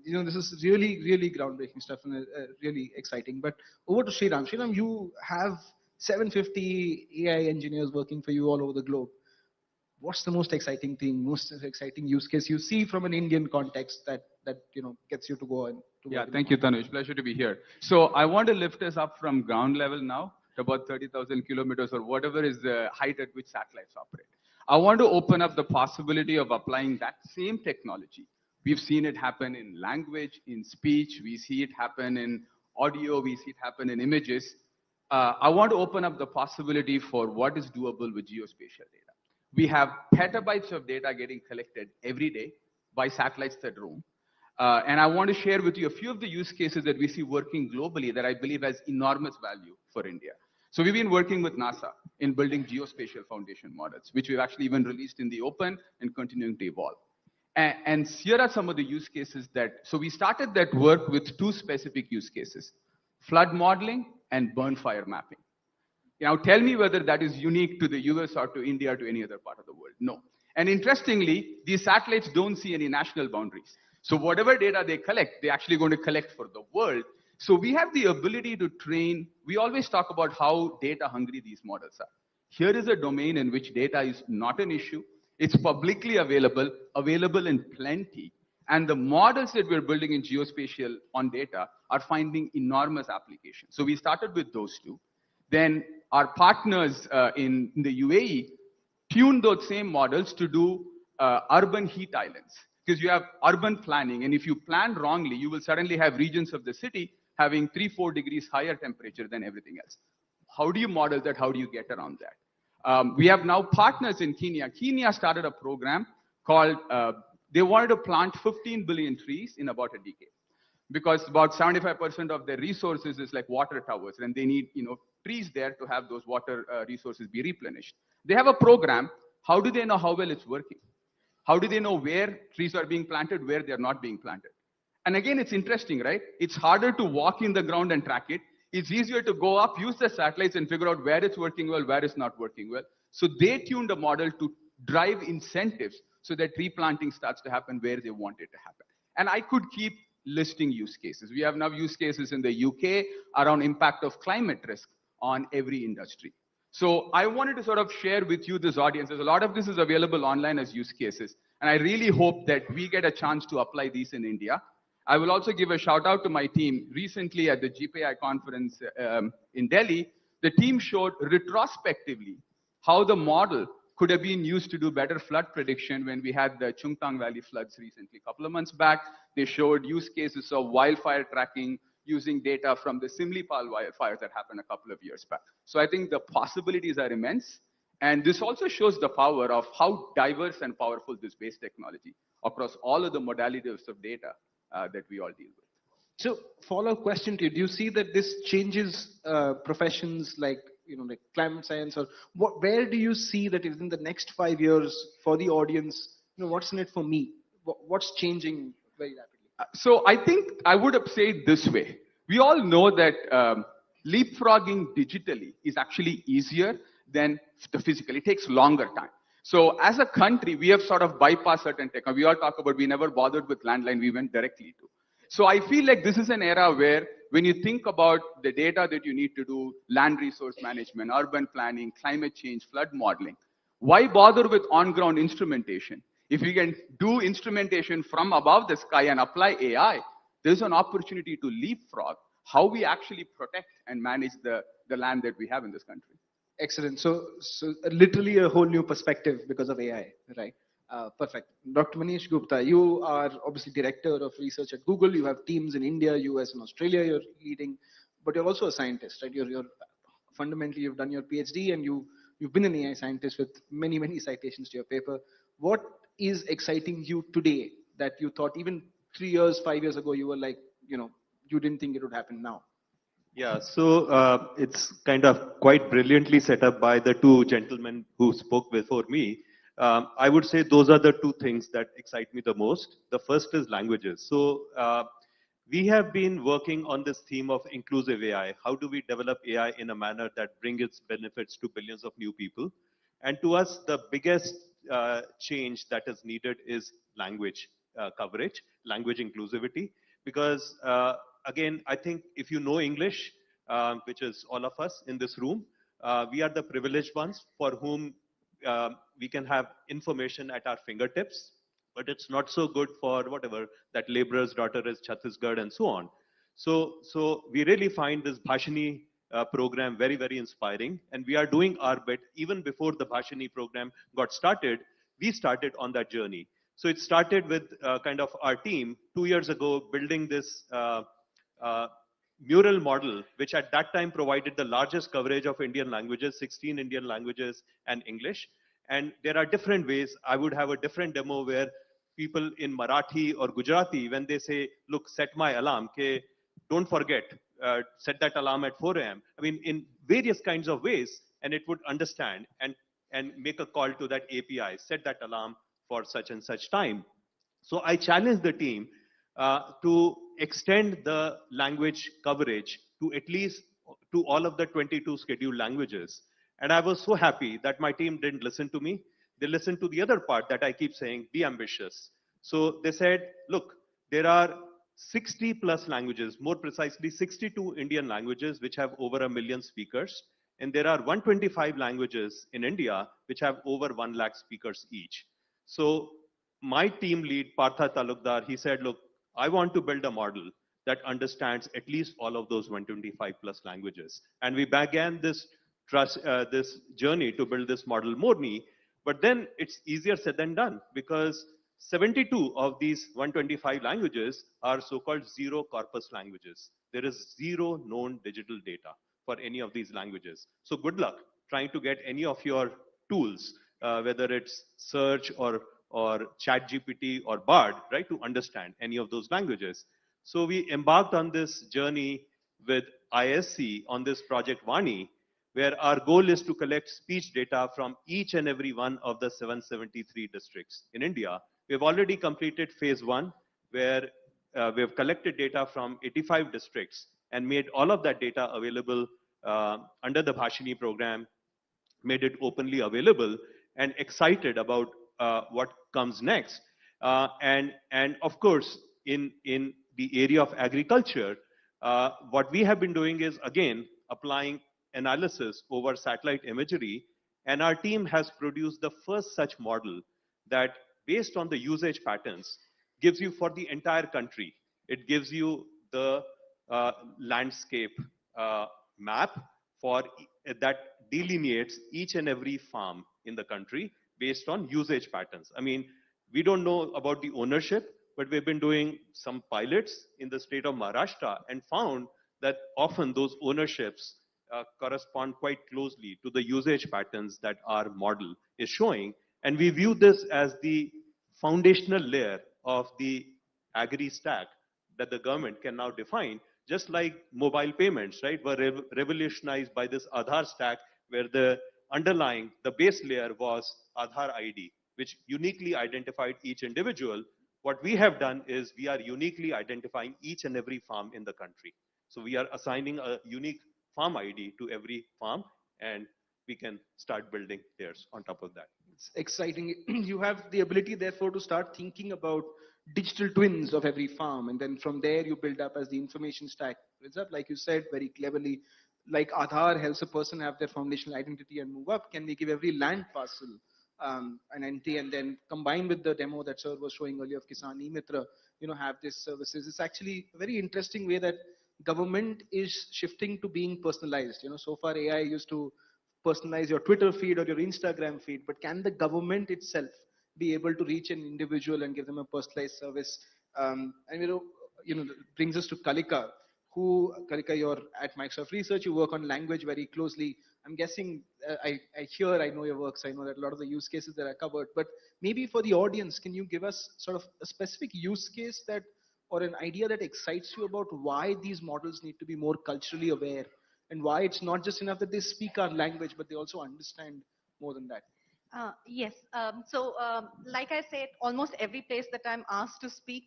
this is really, really groundbreaking stuff and really exciting. But over to Sriram. Sriram, you have 750 AI engineers working for you all over the globe. What's the most exciting thing, most exciting use case you see from an Indian context that gets you to go and to Yeah, work in thank you, Tanush. Pleasure to be here. So I want to lift us up from ground level now to about 30,000 kilometers or whatever is the height at which satellites operate. I want to open up the possibility of applying that same technology. We've seen it happen in language, in speech. We see it happen in audio. We see it happen in images. I want to open up the possibility for what is doable with geospatial data. We have petabytes of data getting collected every day by satellites that roam. And I want to share with you a few of the use cases that we see working globally that I believe has enormous value for India. So we've been working with NASA in building geospatial foundation models, which we've actually even released in the open and continuing to evolve. And here are some of the use cases so we started that work with two specific use cases: flood modeling and burn fire mapping. Now tell me whether that is unique to the US or to India or to any other part of the world. No. And interestingly, these satellites don't see any national boundaries. So whatever data they collect, they're actually going to collect for the world. So we have the ability to train. We always talk about how data hungry these models are. Here is a domain in which data is not an issue. It's publicly available in plenty. And the models that we're building in geospatial on data are finding enormous applications. So we started with those two. Then our partners in the UAE tuned those same models to do urban heat islands. Because you have urban planning, and if you plan wrongly, you will suddenly have regions of the city having 3-4 degrees higher temperature than everything else. How do you model that? How do you get around that? We have now partners in Kenya. Kenya started a program called, they wanted to plant 15 billion trees in about a decade. Because about 75% of their resources is like water towers, and they need trees there to have those water resources be replenished. They have a program. How do they know how well it's working? How do they know where trees are being planted, where they're not being planted? And again, it's interesting, right? It's harder to walk in the ground and track it. It's easier to go up, use the satellites and figure out where it's working well, where it's not working well. So they tuned a model to drive incentives so that tree planting starts to happen where they want it to happen. And I could keep listing use cases. We have now use cases in the UK around impact of climate risk on every industry. So I wanted to sort of share with you this audience. A lot of this is available online as use cases. And I really hope that we get a chance to apply these in India. I will also give a shout out to my team. Recently at the GPI conference in Delhi, the team showed retrospectively how the model could have been used to do better flood prediction when we had the Chungtang Valley floods recently. A couple of months back, they showed use cases of wildfire tracking using data from the Simlipal wildfires that happened a couple of years back. So I think the possibilities are immense. And this also shows the power of how diverse and powerful this base technology across all of the modalities of data that we all deal with. So follow-up question to you. Do you see that this changes professions like climate science, or where do you see that within the next 5 years for the audience, what's in it for me? What's changing very rapidly? So I think I would have said this way. We all know that leapfrogging digitally is actually easier than the physical. It takes longer time. So as a country, we have sort of bypassed certain tech. We all talk about we never bothered with landline, we went directly to. So I feel like this is an era where when you think about the data that you need to do, land resource management, urban planning, climate change, flood modeling, why bother with on-ground instrumentation? If you can do instrumentation from above the sky and apply AI, there's an opportunity to leapfrog how we actually protect and manage the land that we have in this country. Excellent. So literally a whole new perspective because of AI, right? Perfect. Dr. Manish Gupta, you are obviously director of research at Google. You have teams in India, US, and Australia you're leading, but you're also a scientist, right? You're fundamentally, you've done your PhD and you've been an AI scientist with many citations to your paper. What is exciting you today that you thought even 3 years, 5 years ago, you were like, you didn't think it would happen now? Yeah, so it's kind of quite brilliantly set up by the two gentlemen who spoke before me. I would say those are the two things that excite me the most. The first is languages. So we have been working on this theme of inclusive AI. How do we develop AI in a manner that brings its benefits to billions of new people? And to us, the biggest change that is needed is language coverage, language inclusivity, because again, I think if you know English, which is all of us in this room, we are the privileged ones for whom we can have information at our fingertips, but it's not so good for whatever that laborer's daughter is Chhattisgarh and so on. So we really find this Bhashini program very, very inspiring, and we are doing our bit. Even before the Bhashini program got started, we started on that journey. So it started with kind of our team 2 years ago building this mural model, which at that time provided the largest coverage of Indian languages, 16 Indian languages and English. And there are different ways. I would have a different demo where people in Marathi or Gujarati, when they say, look, set my alarm, ke, don't forget, set that alarm at 4 a.m. I mean, in various kinds of ways, and it would understand and make a call to that API, set that alarm for such and such time. So I challenge the team to extend the language coverage to at least to all of the 22 scheduled languages. And I was so happy that my team didn't listen to me. They listened to the other part that I keep saying, be ambitious. So they said, look, there are 60 plus languages, more precisely 62 Indian languages, which have over 1 million speakers. And there are 125 languages in India, which have over 1 lakh speakers each. So my team lead, Partha Talukdar, he said, look, I want to build a model that understands at least all of those 125 plus languages. And we began this journey to build this model Morni, but then it's easier said than done because 72 of these 125 languages are so-called zero corpus languages. There is zero known digital data for any of these languages. So good luck trying to get any of your tools, whether it's search or ChatGPT or Bard, right, to understand any of those languages. So we embarked on this journey with ISC on this project Vani, where our goal is to collect speech data from each and every one of the 773 districts in India. We've already completed phase 1, where we have collected data from 85 districts and made all of that data available under the Bhashini program, made it openly available, and excited about what comes next. And of course, in the area of agriculture, what we have been doing is, again, applying analysis over satellite imagery. And our team has produced the first such model that, based on the usage patterns, gives you for the entire country. It gives you the landscape map for that delineates each and every farm in the country based on usage patterns. I mean, we don't know about the ownership, but we've been doing some pilots in the state of Maharashtra and found that often those ownerships correspond quite closely to the usage patterns that our model is showing. And we view this as the foundational layer of the agri stack that the government can now define, just like mobile payments, right, were revolutionized by this Aadhaar stack, where the base layer was Aadhaar ID, which uniquely identified each individual. What we have done is we are uniquely identifying each and every farm in the country. So we are assigning a unique farm ID to every farm, and we can start building theirs on top of that. It's exciting. You have the ability, therefore, to start thinking about digital twins of every farm, and then from there you build up as the information stack. Is that, like you said very cleverly, like Aadhaar helps a person have their foundational identity and move up? Can we give every land parcel an entity, and then combine with the demo that sir was showing earlier of Kisan E-Mitra, have these services? It's actually a very interesting way that government is shifting to being personalized. So far AI used to personalize your Twitter feed or your Instagram feed, but can the government itself be able to reach an individual and give them a personalized service? And brings us to Kalika. Kalika, you're at Microsoft Research, you work on language very closely. I'm guessing I know your work, so I know that a lot of the use cases that are covered. But maybe for the audience, can you give us sort of a specific use case that, or an idea that excites you about why these models need to be more culturally aware, and why it's not just enough that they speak our language, but they also understand more than that? Yes. Like I said, almost every place that I'm asked to speak,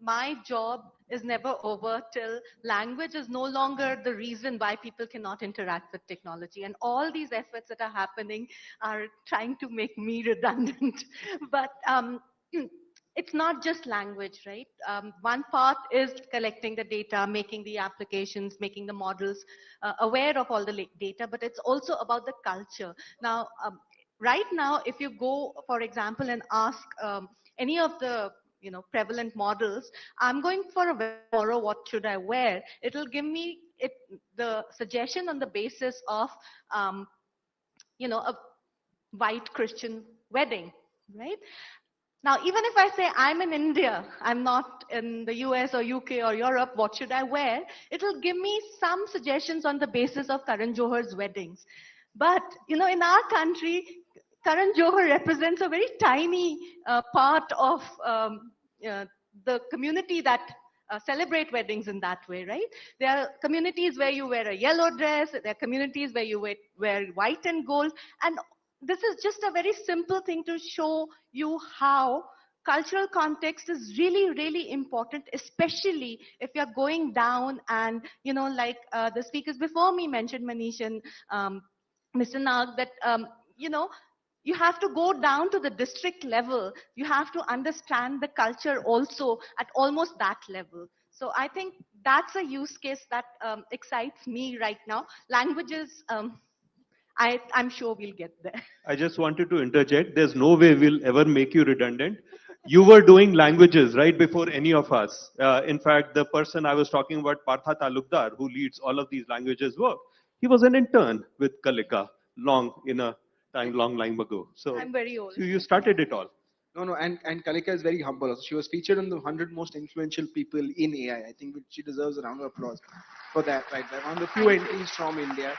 my job is never over till language is no longer the reason why people cannot interact with technology. And all these efforts that are happening are trying to make me redundant. But it's not just language, right? One part is collecting the data, making the applications, making the models aware of all the data, but it's also about the culture. Now, right now, if you go, for example, and ask any of the prevalent models, I'm going for a wear tomorrow, what should I wear? It'll give me the suggestion on the basis of a white Christian wedding, right? Now, even if I say I'm in India, I'm not in the US or UK or Europe, what should I wear? It'll give me some suggestions on the basis of Karan Johar's weddings. But, in our country, Karan Johar represents a very tiny part of the community that celebrate weddings in that way, right? There are communities where you wear a yellow dress, there are communities where you wear white and gold, and this is just a very simple thing to show you how cultural context is really, really important, especially if you're going down and, like the speakers before me mentioned, Manish and Mr. Nag, that, you have to go down to the district level. You have to understand the culture also at almost that level. So I think that's a use case that excites me right now. Languages, I'm sure we'll get there. I just wanted to interject. There's no way we'll ever make you redundant. You were doing languages right before any of us. In fact, the person I was talking about, Partha Talukdar, who leads all of these languages work, he was an intern with Kalika long time ago. So I'm very old. You started it all. No, and Kalika is very humble also. She was featured on the 100 most influential people in AI. I think she deserves a round of applause for that, right? One of the few entries from India.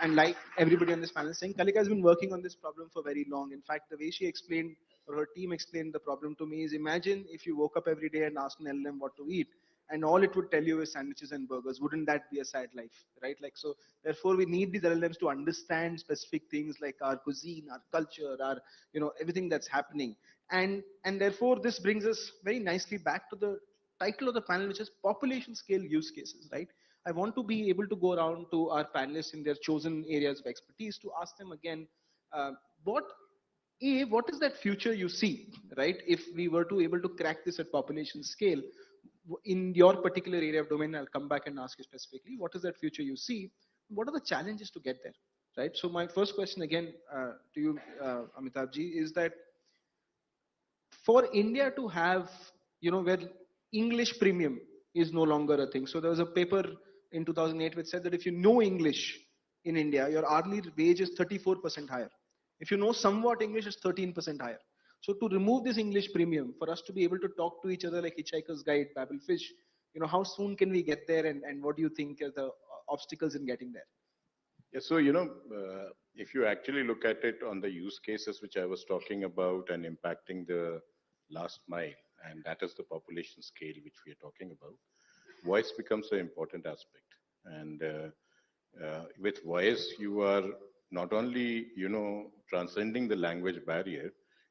And like everybody on this panel is saying, Kalika has been working on this problem for very long. In fact, the way she explained, or her team explained the problem to me is, imagine if you woke up every day and asked an LLM what to eat, and all it would tell you is sandwiches and burgers. Wouldn't that be a sad life, right? Like, so therefore we need these LLMs to understand specific things like our cuisine, our culture, our, everything that's happening. And therefore this brings us very nicely back to the title of the panel, which is population scale use cases, right? I want to be able to go around to our panelists in their chosen areas of expertise to ask them again, what is that future you see, right? If we were to able to crack this at population scale, in your particular area of domain, I'll come back and ask you specifically, what is that future you see? What are the challenges to get there, right? So my first question again to you, Amitabhji, is that for India to have, where English premium is no longer a thing. So there was a paper in 2008 which said that if you know English in India, your hourly wage is 34% higher. If you know somewhat English, it's 13% higher. So to remove this English premium, for us to be able to talk to each other like Hitchhiker's Guide, Babelfish, how soon can we get there, and what do you think are the obstacles in getting there? Yeah, so, if you actually look at it on the use cases which I was talking about and impacting the last mile, and that is the population scale which we are talking about, voice becomes an important aspect. And with voice, you are not only, transcending the language barrier,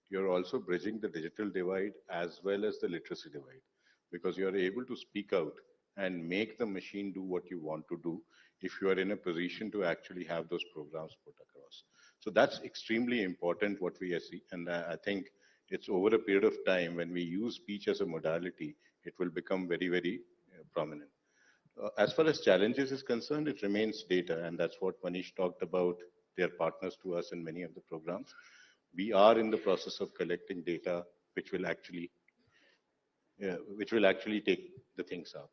you're also bridging the digital divide as well as the literacy divide, because you're able to speak out and make the machine do what you want to do if you are in a position to actually have those programs put across. So that's extremely important what we see. And I think it's over a period of time when we use speech as a modality, it will become very, very prominent. As far as challenges is concerned, it remains data, and that's what Manish talked about. They are partners to us in many of the programs. We are in the process of collecting data, which will actually take the things up.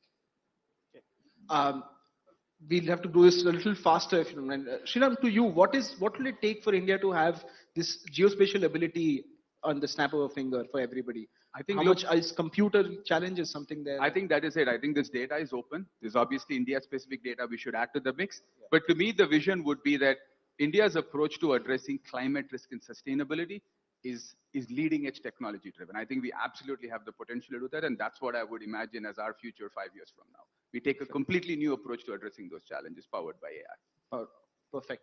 We'll have to do this a little faster, if you don't mind. Sriram, to you, what will it take for India to have this geospatial ability on the snap of a finger for everybody. I think How look, much is computer challenge is something there? I think that is it. I think this data is open. There's obviously India-specific data we should add to the mix. But to me, the vision would be that India's approach to addressing climate risk and sustainability is leading edge technology driven. I think we absolutely have the potential to do that, and that's what I would imagine as our future 5 years from now. We take a completely new approach to addressing those challenges powered by AI. Oh, perfect.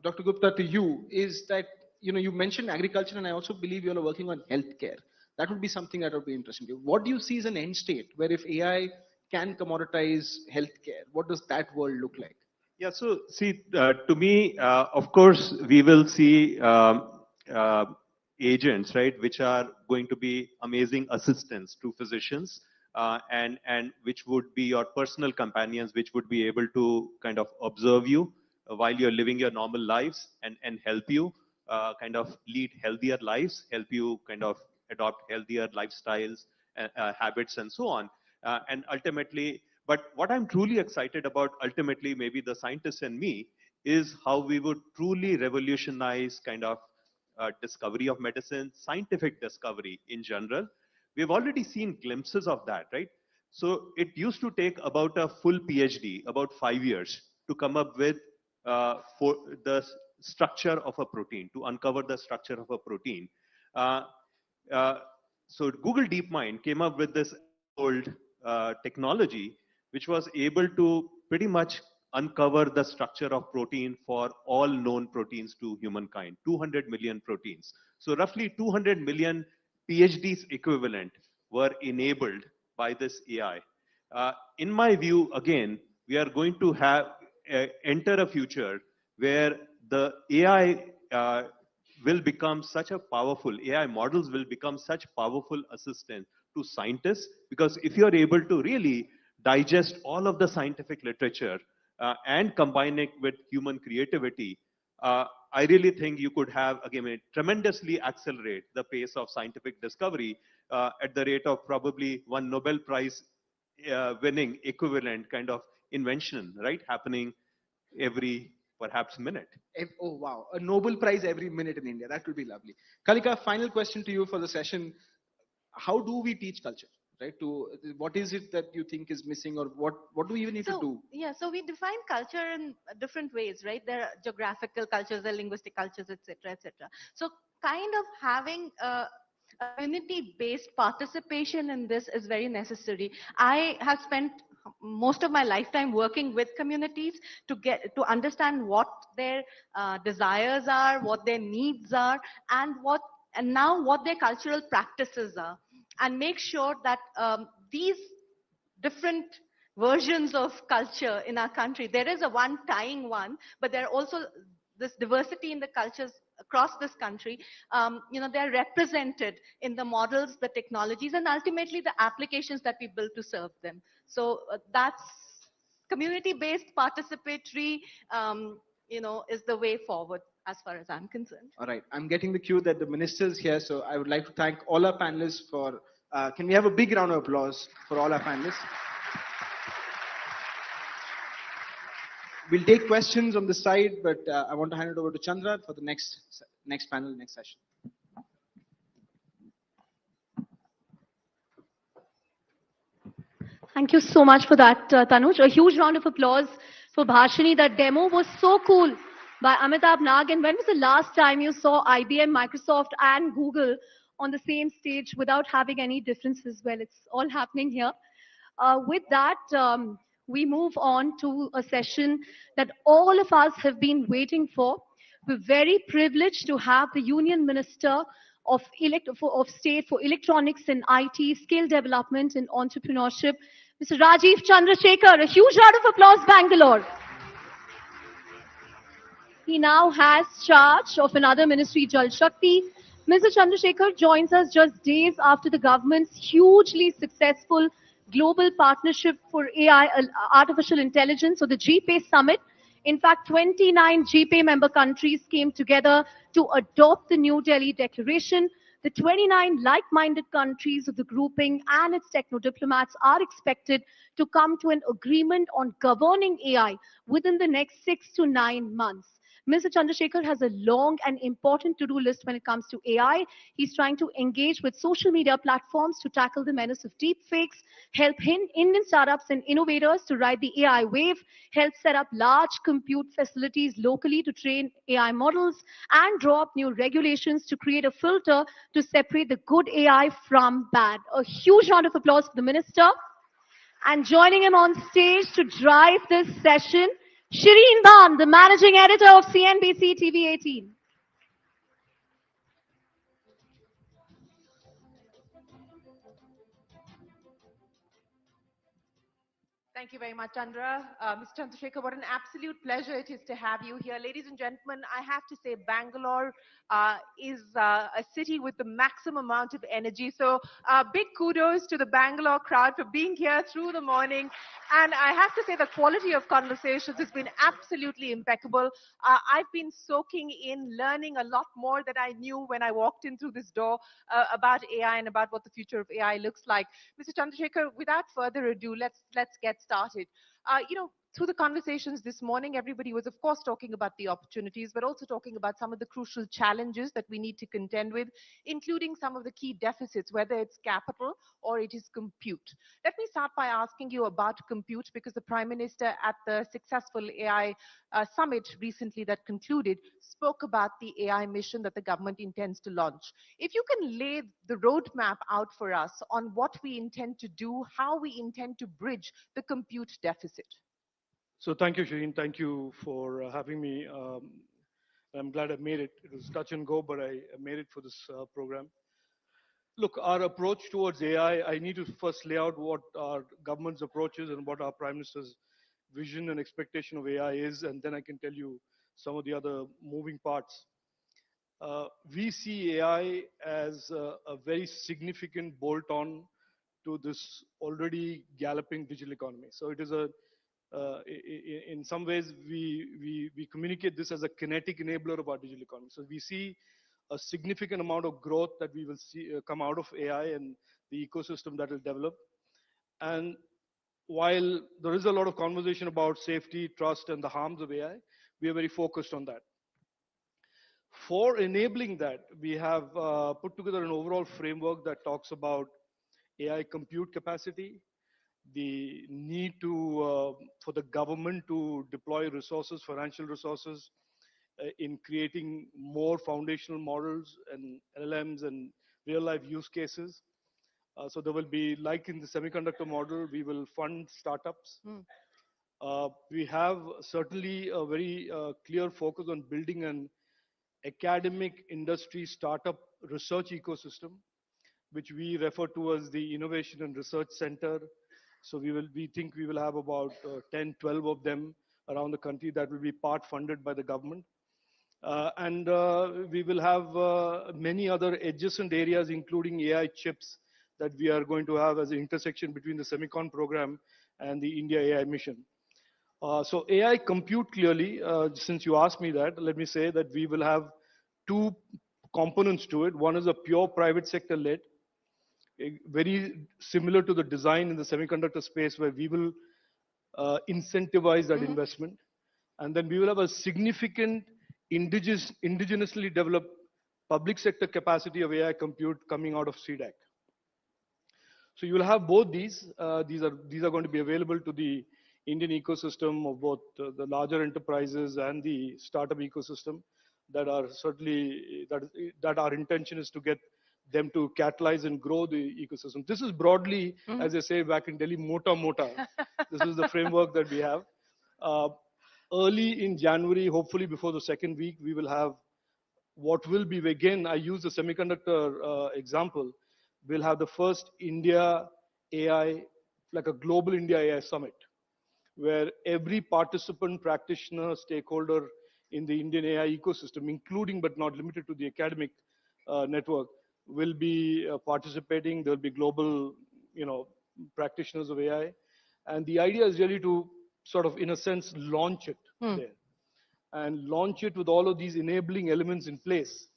Dr. Gupta, to you, is that, you mentioned agriculture, and I also believe you are working on healthcare. That would be something that would be interesting to you. What do you see as an end state where if AI can commoditize healthcare, what does that world look like? Yeah, so see, to me, of course, we will see agents, right, which are going to be amazing assistants to physicians, and which would be your personal companions, which would be able to kind of observe you while you're living your normal lives and help you kind of lead healthier lives, help you kind of adopt healthier lifestyles, habits, and so on. And ultimately, but what I'm truly excited about, ultimately, maybe the scientists and me, is how we would truly revolutionize kind of discovery of medicine, scientific discovery in general. We've already seen glimpses of that, right? So it used to take about a full PhD, about 5 years, to come up with for the structure of a protein, to uncover the structure of a protein. So Google DeepMind came up with this old technology, which was able to pretty much uncover the structure of protein for all known proteins to humankind, 200 million proteins. So roughly 200 million PhDs equivalent were enabled by this AI. In my view, again, we are going to have enter a future where the AI will become such a powerful, AI models will become such powerful assistant to scientists, because if you're able to really digest all of the scientific literature and combine it with human creativity, I really think you could have, again, tremendously accelerate the pace of scientific discovery at the rate of probably one Nobel Prize winning equivalent kind of invention, right, happening every perhaps minute. Oh, wow. A Nobel Prize every minute in India. That would be lovely. Kalika, final question to you for the session. How do we teach culture? Right? What is it that you think is missing, or what do we even need to do? Yeah, so we define culture in different ways, right? There are geographical cultures, there are linguistic cultures, etc., etc. So kind of having a community-based participation in this is very necessary. I have spent most of my lifetime working with communities to understand what their desires are, what their needs are, and now what their cultural practices are, and make sure that these different versions of culture in our country, there is a one tying one, but there are also this diversity in the cultures across this country. They're represented in the models, the technologies, and ultimately the applications that we build to serve them. So that's community-based, participatory, is the way forward as far as I'm concerned. All right. I'm getting the cue that the minister is here, so I would like to thank all our panelists for, can we have a big round of applause for all our panelists? We'll take questions on the side, but I want to hand it over to Chandra for the next panel, next session. Thank you so much for that, Tanuj. A huge round of applause for Bhashini. That demo was so cool by Amitabh Nag. And when was the last time you saw IBM, Microsoft, and Google on the same stage without having any differences? Well, it's all happening here. With that, we move on to a session that all of us have been waiting for. We're very privileged to have the Union Minister of State for Electronics and IT, Skill Development and Entrepreneurship, Mr. Rajeev Chandrasekhar. A huge round of applause, Bangalore. He now has charge of another ministry, Jal Shakti. Mr. Chandrasekhar joins us just days after the government's hugely successful Global Partnership for AI, Artificial Intelligence, or the GPACE Summit. In fact, 29 GPACE member countries came together to adopt the New Delhi Declaration. The 29 like-minded countries of the grouping and its techno-diplomats are expected to come to an agreement on governing AI within the next 6 to 9 months. Mr. Chandrasekhar has a long and important to-do list when it comes to AI. He's trying to engage with social media platforms to tackle the menace of deepfakes, help Indian startups and innovators to ride the AI wave, help set up large compute facilities locally to train AI models, and draw up new regulations to create a filter to separate the good AI from bad. A huge round of applause for the minister. And joining him on stage to drive this session, Shireen Bhan, the managing editor of CNBC TV 18. Thank you very much, Chandra. Mr. Chandrasekhar, what an absolute pleasure it is to have you here. Ladies and gentlemen, I have to say Bangalore is a city with the maximum amount of energy. So big kudos to the Bangalore crowd for being here through the morning. And I have to say the quality of conversations has been absolutely impeccable. I've been soaking in, learning a lot more than I knew when I walked in through this door about AI and about what the future of AI looks like. Mr. Chandrasekhar, without further ado, let's get started. Through the conversations this morning, everybody was, of course, talking about the opportunities, but also talking about some of the crucial challenges that we need to contend with, including some of the key deficits, whether it's capital or it is compute. Let me start by asking you about compute, because the Prime Minister at the successful AI summit recently that concluded spoke about the AI mission that the government intends to launch. If you can lay the roadmap out for us on what we intend to do, how we intend to bridge the compute deficit. So thank you, Shireen. Thank you for having me. I'm glad I made it. It was touch and go, but I made it for this program. Look, our approach towards AI, I need to first lay out what our government's approach is and what our Prime Minister's vision and expectation of AI is, and then I can tell you some of the other moving parts. We see AI as a very significant bolt-on to this already galloping digital economy. So it is in some ways, we communicate this as a kinetic enabler of our digital economy. So we see a significant amount of growth that we will see come out of AI and the ecosystem that will develop. And while there is a lot of conversation about safety, trust, and the harms of AI, we are very focused on that. For enabling that, we have put together an overall framework that talks about AI compute capacity, the need for the government to deploy resources, financial resources, in creating more foundational models and LLMs and real-life use cases. So there will be, like in the semiconductor model, we will fund startups. We have certainly a very clear focus on building an academic industry startup research ecosystem, which we refer to as the Innovation and Research Center. So we think we will have about 10, 12 of them around the country that will be part funded by the government. And we will have many other adjacent areas, including AI chips, that we are going to have as an intersection between the Semicon program and the India AI mission. So AI compute, clearly, since you asked me that, let me say that we will have two components to it. One is a pure private sector led, very similar to the design in the semiconductor space, where we will incentivize that investment. And then we will have a significant indigenously developed public sector capacity of AI compute coming out of CDAC. So you will have both these. These are going to be available to the Indian ecosystem of both the larger enterprises and the startup ecosystem that are certainly, that our intention is to get them to catalyze and grow the ecosystem. This is broadly, as I say back in Delhi, mota mota. This is the framework that we have. Early in January, hopefully before the second week, we will have what will be, again, I use the semiconductor example, we'll have the first India AI, like a global India AI summit, where every participant, practitioner, stakeholder in the Indian AI ecosystem, including but not limited to the academic network, will be participating. There'll be global, practitioners of AI. And the idea is really to sort of, in a sense, launch it there. And launch it with all of these enabling elements in place,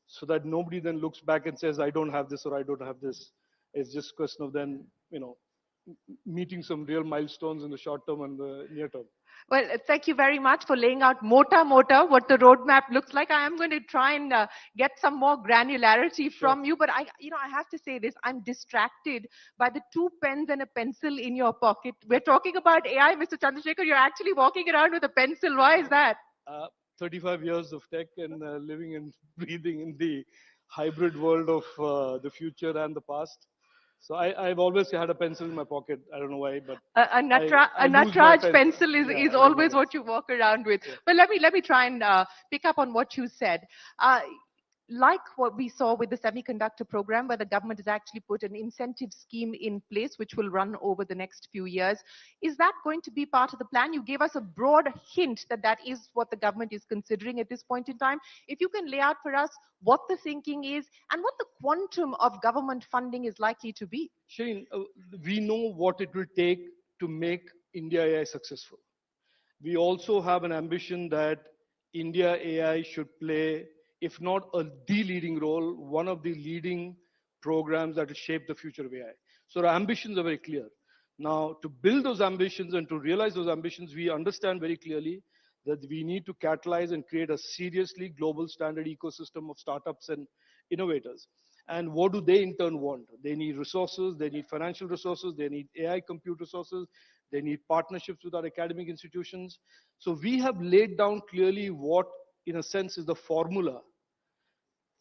so that nobody then looks back and says, I don't have this or I don't have this. It's just a question of then, meeting some real milestones in the short term and the near term. Well, thank you very much for laying out mota what the roadmap looks like. I am going to try and get some more granularity from you, but I have to say this: I'm distracted by the 2 pens and a pencil in your pocket. We're talking about AI, Mr. Chandrasekhar. You're actually walking around with a pencil. Why is that? 35 years of tech and living and breathing in the hybrid world of the future and the past. So I've always had a pencil in my pocket. I don't know why, but a Natraj pencil is always what you walk around with. Yeah. But let me try and pick up on what you said. Like what we saw with the semiconductor program, where the government has actually put an incentive scheme in place which will run over the next few years. Is that going to be part of the plan? You gave us a broad hint that that is what the government is considering at this point in time. If you can lay out for us what the thinking is and what the quantum of government funding is likely to be. Shane, we know what it will take to make India AI successful. We also have an ambition that India AI should play, if not the leading role, one of the leading programs that will shape the future of AI. So our ambitions are very clear. Now, to build those ambitions and to realize those ambitions, we understand very clearly that we need to catalyze and create a seriously global standard ecosystem of startups and innovators. And what do they in turn want? They need resources, they need financial resources, they need AI compute resources, they need partnerships with our academic institutions. So we have laid down clearly what, in a sense, is the formula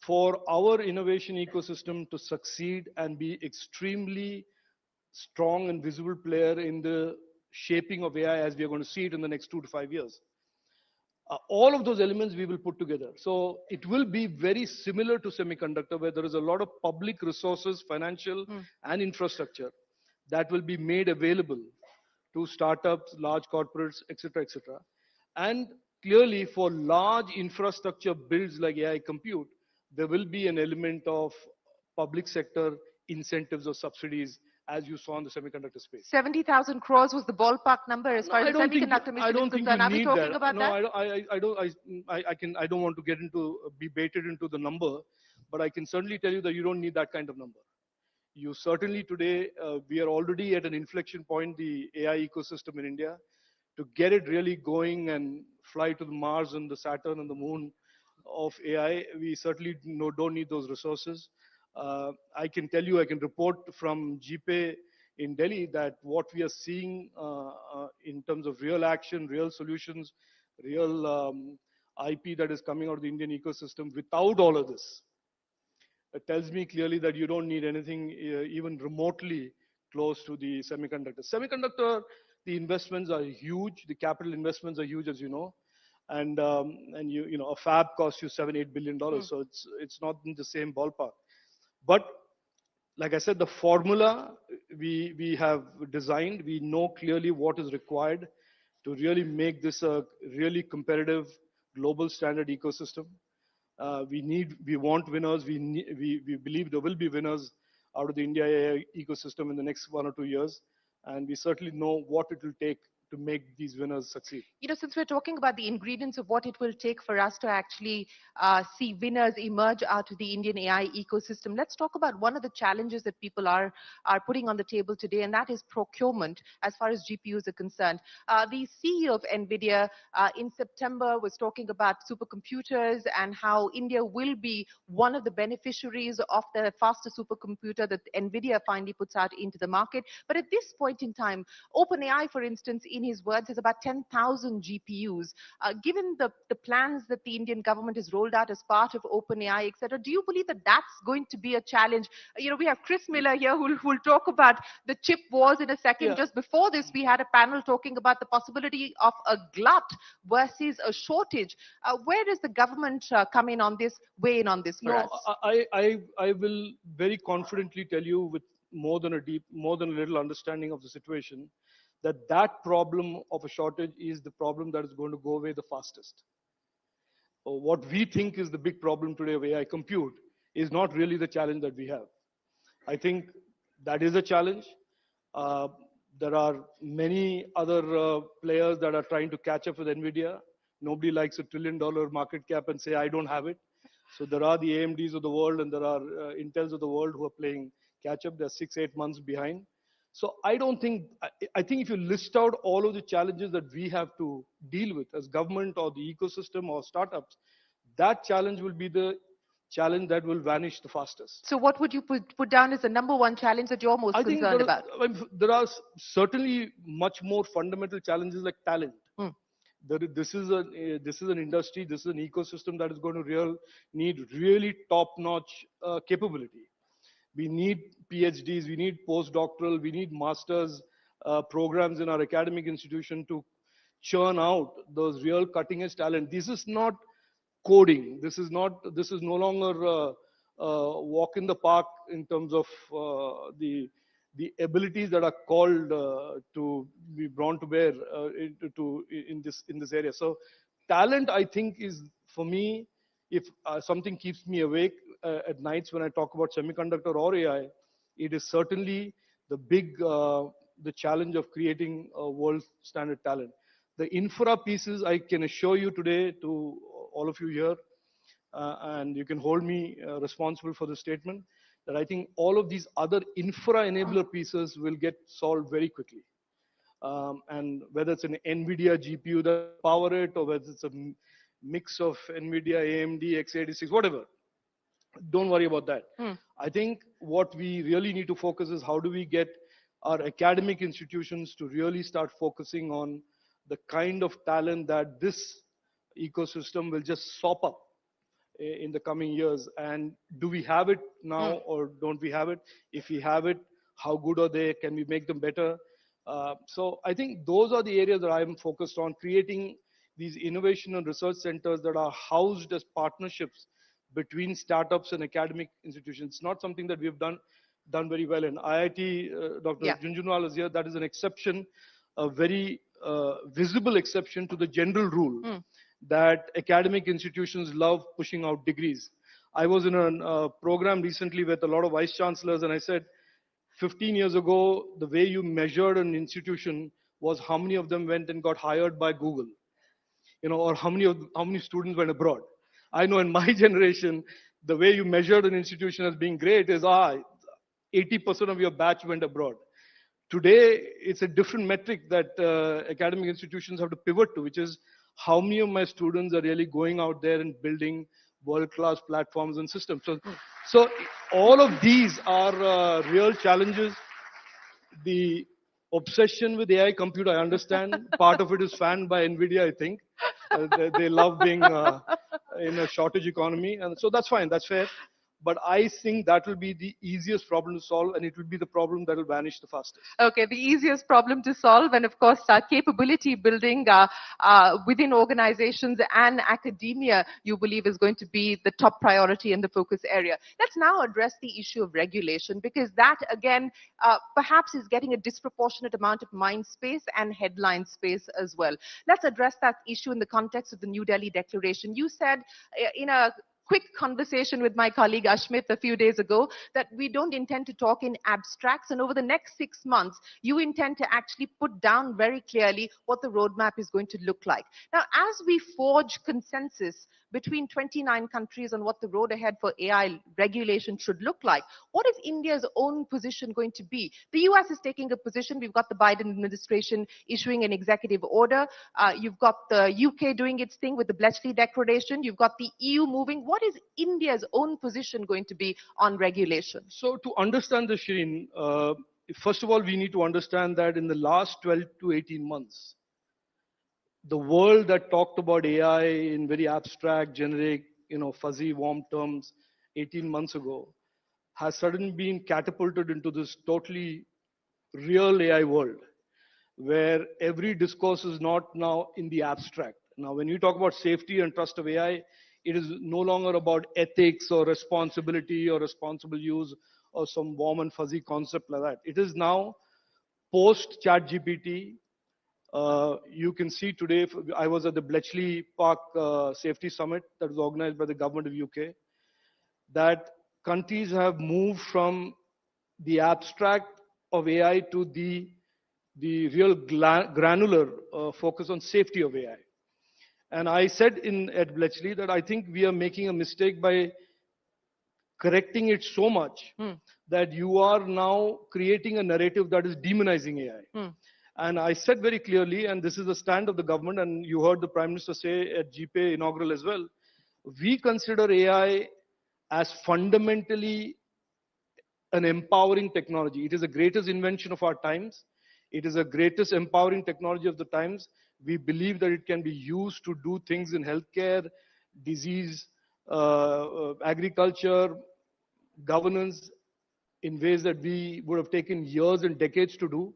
for our innovation ecosystem to succeed and be extremely strong and visible player in the shaping of AI as we are going to see it in the next 2 to 5 years. All of those elements we will put together. So it will be very similar to semiconductor, where there is a lot of public resources, financial and infrastructure that will be made available to startups, large corporates, etc., etc. And clearly for large infrastructure builds like AI compute, there will be an element of public sector incentives or subsidies, as you saw in the semiconductor space. 70,000 crores was the ballpark number as far as the semiconductor mission is concerned. Are we talking about that? I don't want to get into, be baited into the number, but I can certainly tell you that you don't need that kind of number. You certainly today, we are already at an inflection point, the AI ecosystem in India. To get it really going and fly to the Mars and the Saturn and the moon of AI, we certainly don't need those resources. I can tell you, I can report from GPay in Delhi that what we are seeing in terms of real action, real solutions, real IP that is coming out of the Indian ecosystem without all of this, it tells me clearly that you don't need anything even remotely close to the semiconductor. Semiconductor, the investments are huge. The capital investments are huge, as you know. And you know, a fab costs you $7-8 billion. So it's not in the same ballpark. But like I said, the formula we have designed, we know clearly what is required to really make this a really competitive global standard ecosystem. We want winners. We believe there will be winners out of the India AI ecosystem in the next 1 or 2 years. And we certainly know what it will take to make these winners succeed. You know, since we're talking about the ingredients of what it will take for us to actually see winners emerge out of the Indian AI ecosystem, let's talk about one of the challenges that people are putting on the table today, and that is procurement as far as GPUs are concerned. The CEO of NVIDIA in September was talking about supercomputers and how India will be one of the beneficiaries of the faster supercomputer that NVIDIA finally puts out into the market. But at this point in time, OpenAI, for instance, in his words, is about 10,000 GPUs. Given the plans that the Indian government has rolled out as part of OpenAI, etc., do you believe that that's going to be a challenge? You know, we have Chris Miller here who will talk about the chip wars in a second. Just before this, we had a panel talking about the possibility of a glut versus a shortage. Where does the government come in on this, weigh in on this for us? I will very confidently tell you with more than a little understanding of the situation, that problem of a shortage is the problem that is going to go away the fastest. What we think is the big problem today of AI compute is not really the challenge that we have. I think that is a challenge. There are many other players that are trying to catch up with NVIDIA. Nobody likes $1 trillion market cap and say, I don't have it. So there are the AMDs of the world and there are Intels of the world who are playing catch up. They're 6-8 months behind. So I don't think, I think if you list out all of the challenges that we have to deal with as government or the ecosystem or startups, that challenge will be the challenge that will vanish the fastest. So what would you put down as the number one challenge that you're most I think concerned about? there are certainly much more fundamental challenges like talent. This is an industry, this is an ecosystem that is going to need really top-notch capability. We need PhDs, we need postdoctoral, we need masters programs in our academic institution to churn out those real cutting-edge talent. This is not coding. This is no longer walk in the park in terms of the abilities that are called to be brought to bear in this area. So talent, I think, is for me, if something keeps me awake at nights when I talk about semiconductor or AI, it is certainly the challenge of creating a world standard talent. The infra pieces, I can assure you today to all of you here, and you can hold me responsible for the statement, that I think all of these other infra enabler pieces will get solved very quickly. And whether it's an NVIDIA GPU that power it, or whether it's a mix of NVIDIA, AMD, x86, whatever, don't worry about that. I think what we really need to focus is how do we get our academic institutions to really start focusing on the kind of talent that this ecosystem will just sop up in the coming years. And do we have it now or don't we have it? If we have it, how good are they? Can we make them better? So I think those are the areas that I'm focused on, creating these innovation and research centers that are housed as partnerships between startups and academic institutions. It's not something that we've done very well in. IIT, Dr. Junjunwal is here. That is an exception, a very visible exception to the general rule that academic institutions love pushing out degrees. I was in a program recently with a lot of vice chancellors, and I said, 15 years ago, the way you measured an institution was how many of them went and got hired by Google, or how many students went abroad. I know in my generation, the way you measured an institution as being great is 80% of your batch went abroad. Today, it's a different metric that academic institutions have to pivot to, which is how many of my students are really going out there and building world-class platforms and systems. So all of these are real challenges. The obsession with AI compute, I understand. Part of it is fanned by NVIDIA, I think. They love being in a shortage economy. And so that's fine, that's fair. But I think that will be the easiest problem to solve, and it will be the problem that will vanish the fastest. Okay, the easiest problem to solve, and of course, capability building within organizations and academia, you believe is going to be the top priority and the focus area. Let's now address the issue of regulation, because that, again, perhaps is getting a disproportionate amount of mind space and headline space as well. Let's address that issue in the context of the New Delhi Declaration. You said in a quick conversation with my colleague Ashmit a few days ago that we don't intend to talk in abstracts, and over the next 6 months you intend to actually put down very clearly what the roadmap is going to look like. Now, as we forge consensus between 29 countries on what the road ahead for AI regulation should look like, what is India's own position going to be? The US is taking a position. We've got the Biden administration issuing an executive order. You've got the UK doing its thing with the Bletchley Declaration. You've got the EU moving. What is India's own position going to be on regulation? So to understand this, Shireen, first of all, we need to understand that in the last 12 to 18 months, the world that talked about AI in very abstract, generic, fuzzy, warm terms 18 months ago has suddenly been catapulted into this totally real AI world where every discourse is not now in the abstract. Now, when you talk about safety and trust of AI, it is no longer about ethics or responsibility or responsible use or some warm and fuzzy concept like that. It is now post ChatGPT. You can see today, I was at the Bletchley Park Safety Summit that was organized by the government of UK, that countries have moved from the abstract of AI to the real granular focus on safety of AI. And I said at Bletchley that I think we are making a mistake by correcting it so much that you are now creating a narrative that is demonizing AI. And I said very clearly, and this is the stand of the government, and you heard the Prime Minister say at GPay inaugural as well, we consider AI as fundamentally an empowering technology. It is the greatest invention of our times. It is the greatest empowering technology of the times. We believe that it can be used to do things in healthcare, disease, agriculture, governance in ways that we would have taken years and decades to do.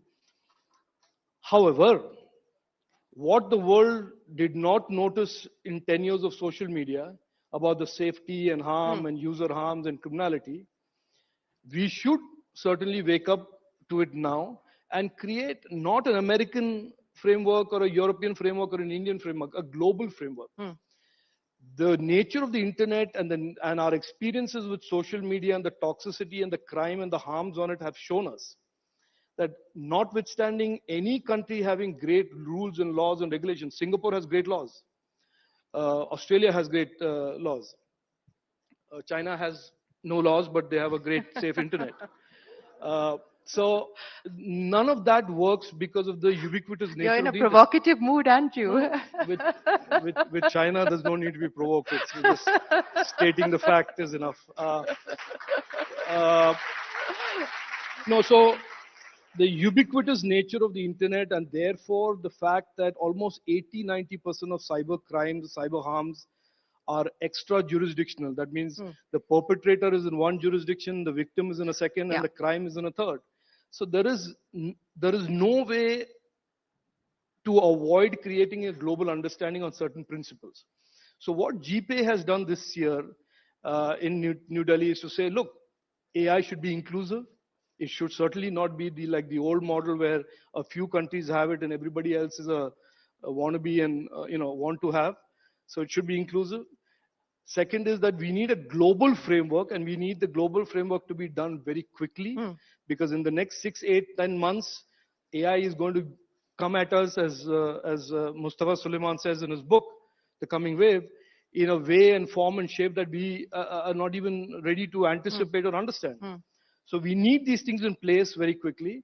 However, what the world did not notice in 10 years of social media about the safety and harm and user harms and criminality, we should certainly wake up to it now and create not an American framework or a European framework or an Indian framework, a global framework. The nature of the internet and our experiences with social media and the toxicity and the crime and the harms on it have shown us that notwithstanding any country having great rules and laws and regulations, Singapore has great laws. Australia has great laws. China has no laws, but they have a great safe internet. So none of that works because of the ubiquitous nature You're in a of the provocative mood, aren't you? with China, there's no need to be provoked. It's just stating the fact is enough. No, so the ubiquitous nature of the internet and therefore the fact that almost 80-90% of cyber crimes, cyber harms are extra jurisdictional. That means the perpetrator is in one jurisdiction, the victim is in a second, and the crime is in a third. So there is no way to avoid creating a global understanding on certain principles. So what GPay has done this year in New Delhi is to say, look, AI should be inclusive. It should certainly not be like the old model where a few countries have it and everybody else is a wannabe and want to have. So it should be inclusive. Second is that we need a global framework, and we need the global framework to be done very quickly, because in the next 6, 8, 10 months, AI is going to come at us, as Mustafa Suleiman says in his book, The Coming Wave, in a way and form and shape that we are not even ready to anticipate or understand. So we need these things in place very quickly.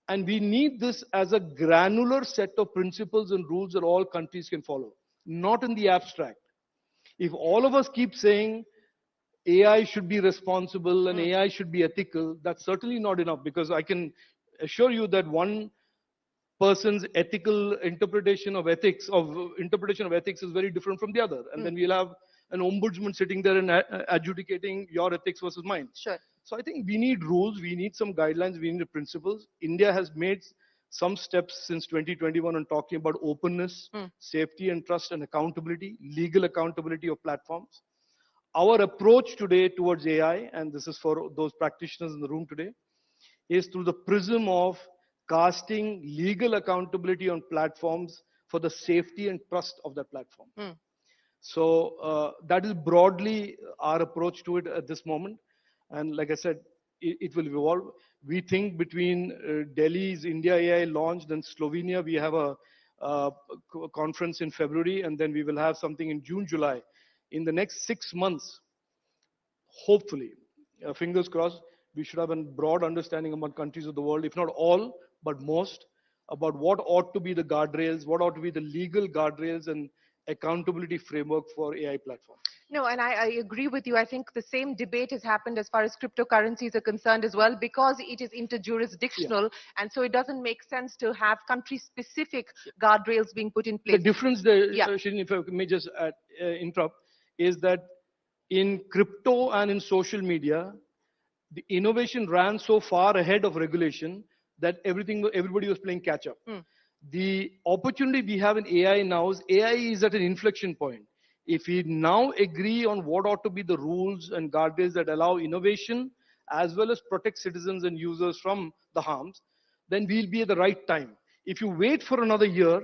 And we need this as a granular set of principles and rules that all countries can follow, not in the abstract. If all of us keep saying AI should be responsible and AI should be ethical, that's certainly not enough, because I can assure you that one person's ethical interpretation of ethics is very different from the other. And then we'll have an ombudsman sitting there and adjudicating your ethics versus mine. Sure. So I think we need rules, we need some guidelines, we need principles. India has made some steps since 2021 on talking about openness, safety and trust and accountability, legal accountability of platforms. Our approach today towards AI, and this is for those practitioners in the room today, is through the prism of casting legal accountability on platforms for the safety and trust of that platform. So that is broadly our approach to it at this moment. And like I said, it will evolve. We think between Delhi's India AI launch, then Slovenia, we have a conference in February, and then we will have something in June, July. In the next 6 months, hopefully, fingers crossed, we should have a broad understanding among countries of the world, if not all, but most, about what ought to be the guardrails, what ought to be the legal guardrails and accountability framework for AI platforms. No, and I agree with you. I think the same debate has happened as far as cryptocurrencies are concerned as well, because it is interjurisdictional, and so it doesn't make sense to have country-specific guardrails being put in place. The difference there, Shirin, if I may just interrupt, is that in crypto and in social media, the innovation ran so far ahead of regulation that everybody was playing catch up. The opportunity we have in AI now is AI is at an inflection point. If we now agree on what ought to be the rules and guardrails that allow innovation as well as protect citizens and users from the harms, then we'll be at the right time. If you wait for another year,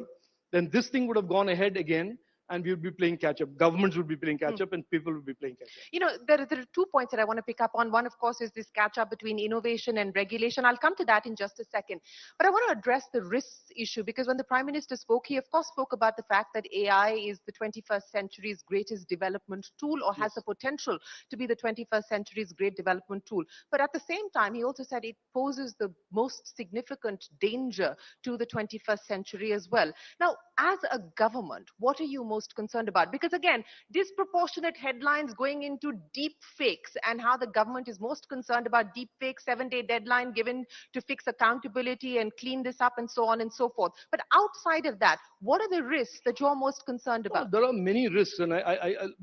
then this thing would have gone ahead again, and we would be playing catch up. Governments would be playing catch up, and people would be playing catch up. You know, there are 2 points that I want to pick up on. One, of course, is this catch up between innovation and regulation. I'll come to that in just a second. But I want to address the risks issue, because when the Prime Minister spoke, he of course spoke about the fact that AI is the 21st century's greatest development tool, or has the potential to be the 21st century's great development tool. But at the same time, he also said it poses the most significant danger to the 21st century as well. Now, as a government, what are you most concerned about? Because again, disproportionate headlines going into deep fakes, and how the government is most concerned about deep fakes, 7-day deadline given to fix accountability and clean this up, and so on and so forth. But outside of that, what are the risks that you're most concerned about? There are many risks, and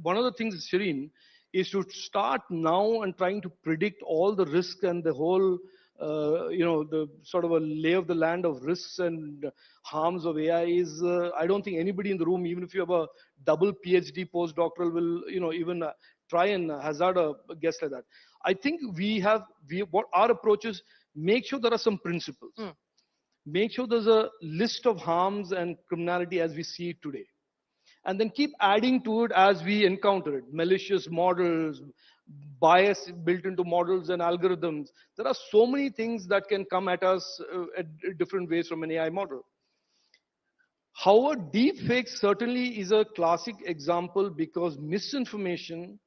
one of the things, Shireen, is to start now and trying to predict all the risk and the whole, the sort of a lay of the land of risks and harms of AI is, I don't think anybody in the room, even if you have a double PhD postdoctoral, will, even try and hazard a guess like that. I think what our approach is, make sure there are some principles. Make sure there's a list of harms and criminality as we see it today. And then keep adding to it as we encounter it. Malicious models, bias built into models and algorithms. There are so many things that can come at us at different ways from an AI model. However, deepfakes certainly is a classic example, because misinformation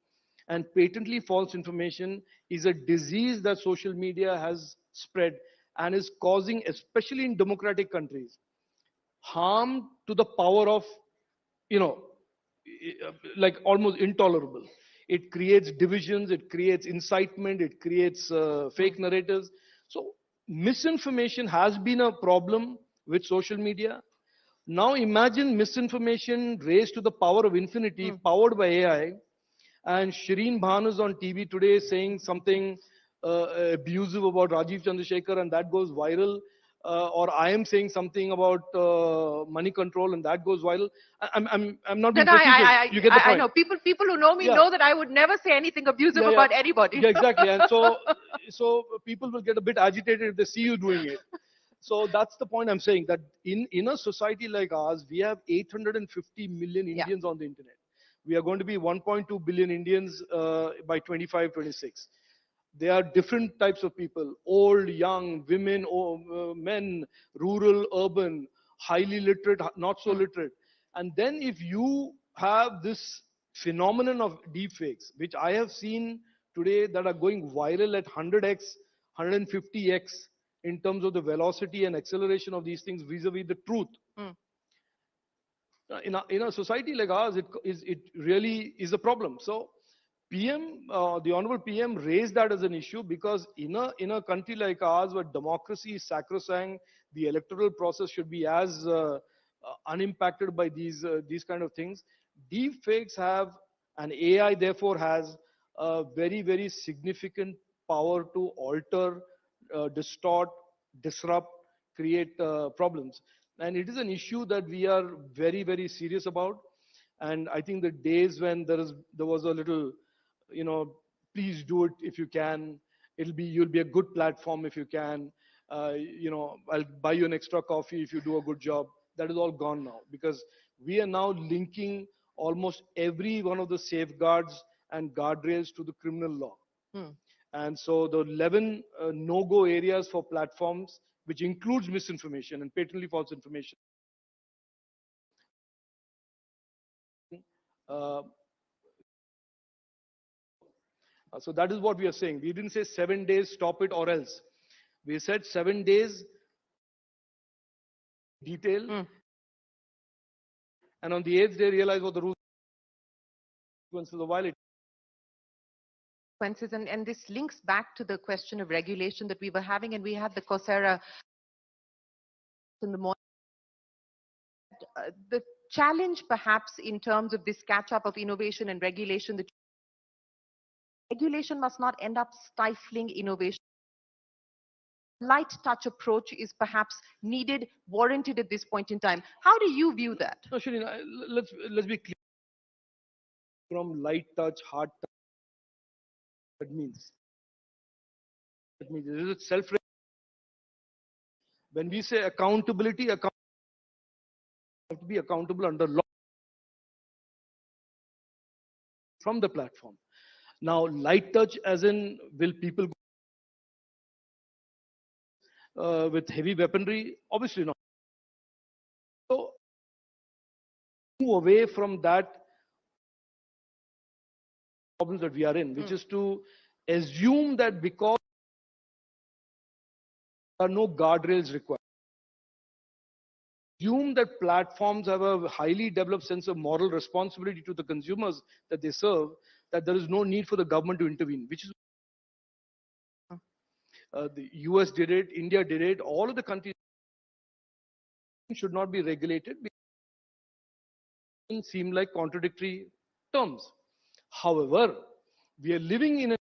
and patently false information is a disease that social media has spread and is causing, especially in democratic countries, harm to the power of, like almost intolerable. It creates divisions, it creates incitement, it creates fake narratives. So misinformation has been a problem with social media. Now imagine misinformation raised to the power of infinity, powered by AI. And Shireen Bhan is on TV today saying something abusive about Rajeev Chandrasekhar, and that goes viral. Or I am saying something about Moneycontrol, and that goes viral. I'm not being facetious. You get the point. I know people who know me know that I would never say anything abusive about anybody. Yeah, exactly. And so people will get a bit agitated if they see you doing it. So that's the point I'm saying, that in a society like ours, we have 850 million Indians on the internet. We are going to be 1.2 billion Indians by 25, 26. There are different types of people: old, young, women, men, rural, urban, highly literate, not so literate. And then if you have this phenomenon of deepfakes, which I have seen today that are going viral at 100x, 150x in terms of the velocity and acceleration of these things vis-a-vis the truth. In a society like ours, it really is a problem. So PM, the Honorable PM raised that as an issue, because in a country like ours, where democracy is sacrosanct, the electoral process should be as unimpacted by these kind of things. Deep fakes have, and AI therefore has, a very, very significant power to alter, distort, disrupt, create problems. And it is an issue that we are very, very serious about. And I think the days when there was a little, please do it if you can. You'll be a good platform if you can. I'll buy you an extra coffee if you do a good job. That is all gone now, because we are now linking almost every one of the safeguards and guardrails to the criminal law. And so the 11 no-go areas for platforms, which includes misinformation and patently false information. So that is what we are saying. We didn't say 7 days, stop it or else. We said 7 days, detail. And on the 8th day, realize what the rules are violated. And this links back to the question of regulation that we were having, and we had the Coursera in the morning. The challenge perhaps in terms of this catch-up of innovation and regulation, that regulation must not end up stifling innovation. Light touch approach is perhaps needed, warranted at this point in time. How do you view that? No, Shireen, let's be clear. From light touch, hard touch, that means is it self? When we say accountability, have to be accountable under law. from the platform. Now, light touch as in, will people with heavy weaponry? Obviously not. So move away from that problems that we are in, which is to assume that because there are no guardrails required, assume that platforms have a highly developed sense of moral responsibility to the consumers that they serve, that there is no need for the government to intervene, which is the US did it, India did it, all of the countries should not be regulated because seem like contradictory terms. However, we are living in a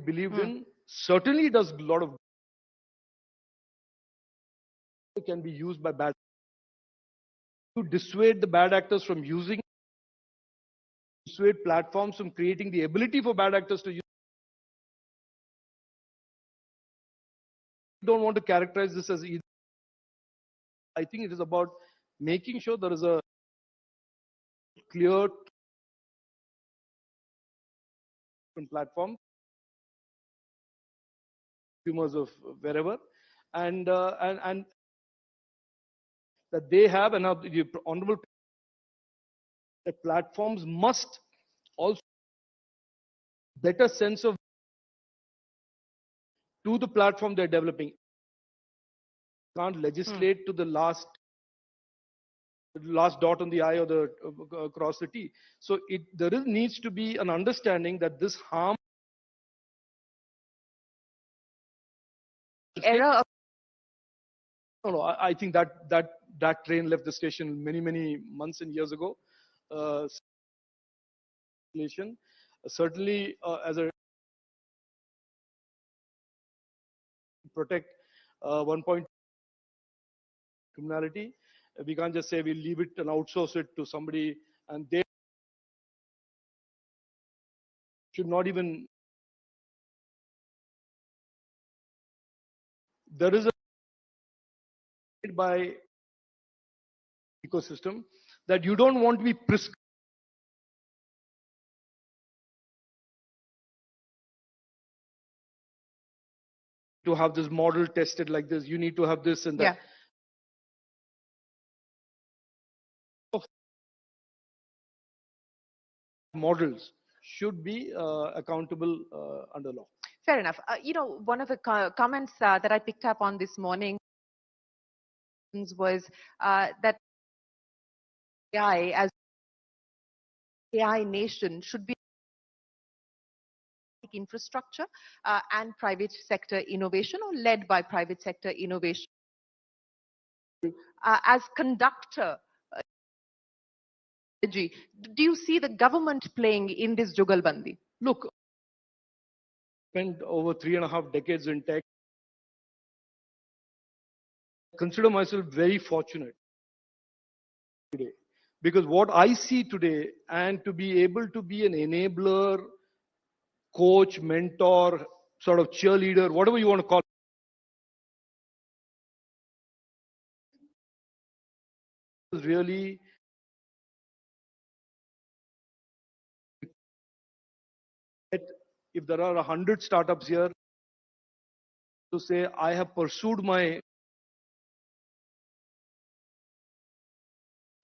believed in, certainly does a lot of can be used by bad to dissuade the bad actors from using, dissuade platforms from creating the ability for bad actors to use. I don't want to characterize this as either. I think it is about making sure there is a clear platform, consumers of wherever, and that they have, and the honorable that platforms must also better sense of to the platform they're developing. Can't legislate to the last dot on the I or the across the T. So needs to be an understanding that this harm era. No, I think that train left the station many months and years ago. Certainly, as a protect 1 criminality, we can't just say we'll leave it and outsource it to somebody, and they should not even. There is a by ecosystem that you don't want to be prescribed to have this model tested like this. You need to have this and that. Models should be accountable under law. Fair enough. One of the comments that I picked up on this morning was that AI as AI nation should be infrastructure and private sector innovation, or led by private sector innovation as conductor. Do you see the government playing in this jugalbandi? Look, spent over 3.5 decades in tech. I consider myself very fortunate today, because what I see today, and to be able to be an enabler, coach, mentor, sort of cheerleader, whatever you want to call it, is really if there are 100 startups here to say I have pursued my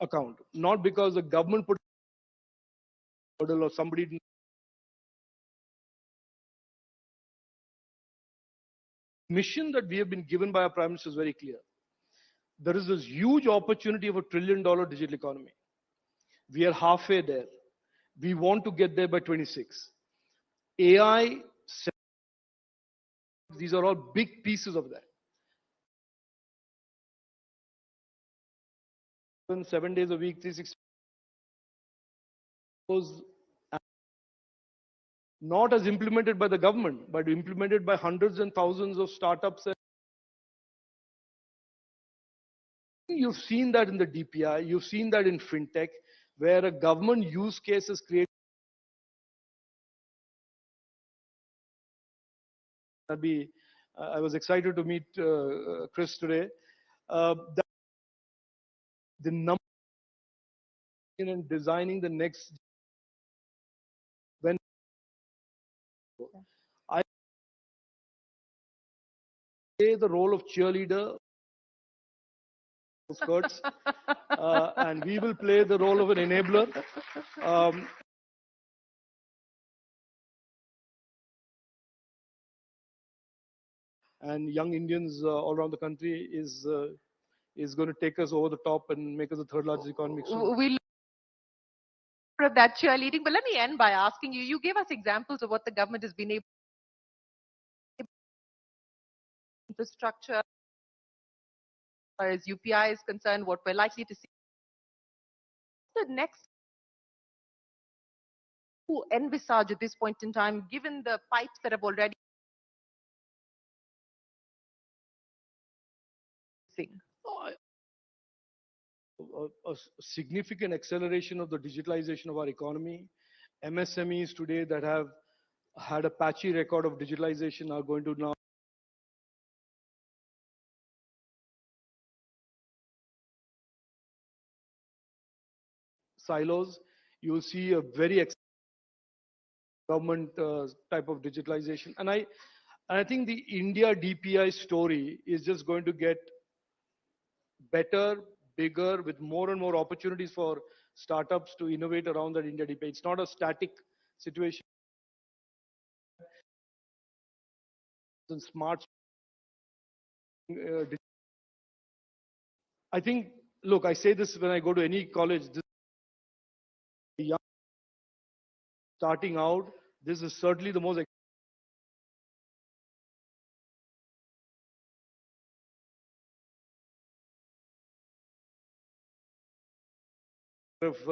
account, not because the government put a hurdle or somebody didn't. Mission that we have been given by our Prime Minister is very clear. There is this huge opportunity of $1 trillion digital economy. We are halfway there. We want to get there by 26. AI, these are all big pieces of that. 7 days a week, 360. Not as implemented by the government, but implemented by hundreds and thousands of startups. You've seen that in the DPI, you've seen that in fintech, where a government use case is created. I was excited to meet Chris today. the number in designing the next. When I play the role of cheerleader, skirts, and we will play the role of an enabler. And young Indians all around the country is going to take us over the top and make us the third largest economy soon. We'll of that cheerleading, but let me end by asking you, you gave us examples of what the government has been able infrastructure as far as UPI is concerned, what we're likely to see. The next to envisage at this point in time, given the pipes that have already A significant acceleration of the digitalization of our economy. MSMEs today that have had a patchy record of digitalization are going to now silos. You will see a very government type of digitalization. And I think the India DPI story is just going to get better, bigger, with more and more opportunities for startups to innovate around that India DPI. It's not a static situation. And smart. I think, look, I say this when I go to any college. This young starting out, this is certainly the most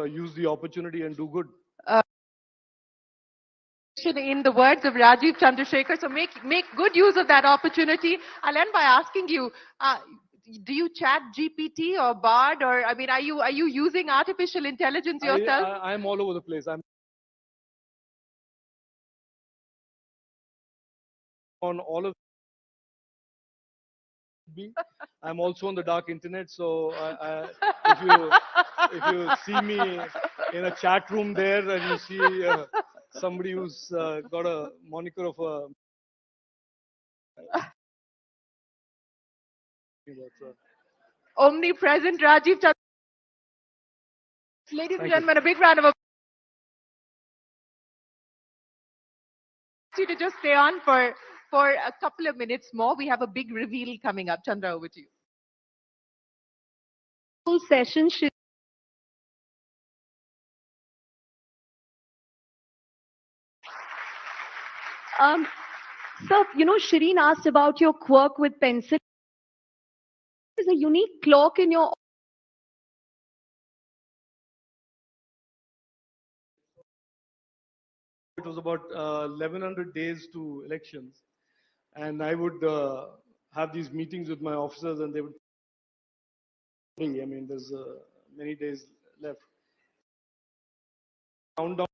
use the opportunity and do good. In the words of Rajeev Chandrasekhar, so make good use of that opportunity. I'll end by asking you, do you chat GPT or Bard, or I mean, are you using artificial intelligence yourself? I'm all over the place. I'm on all of. I'm also on the dark internet, so if you see me in a chat room there and you see somebody who's got a moniker of a Omnipresent Rajeev Chandrasekhar. Ladies and gentlemen, a big round of applause. You to just stay on for a couple of minutes more. We have a big reveal coming up. Chandra, over to you. Full session. So, Shireen asked about your quirk with pencil. There's a unique clock in your. It was about 1100 days to elections, and I would have these meetings with my officers, and they would. I mean, there's many days left. Countdown.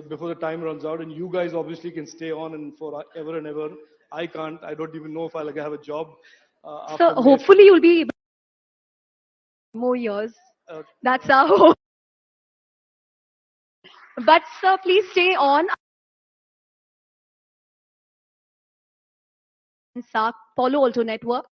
Before the time runs out, and you guys obviously can stay on and for ever and ever. I can't. I don't even know if I'll have a job. So hopefully you'll be more years. That's our hope. But sir, please stay on. Palo Alto Network.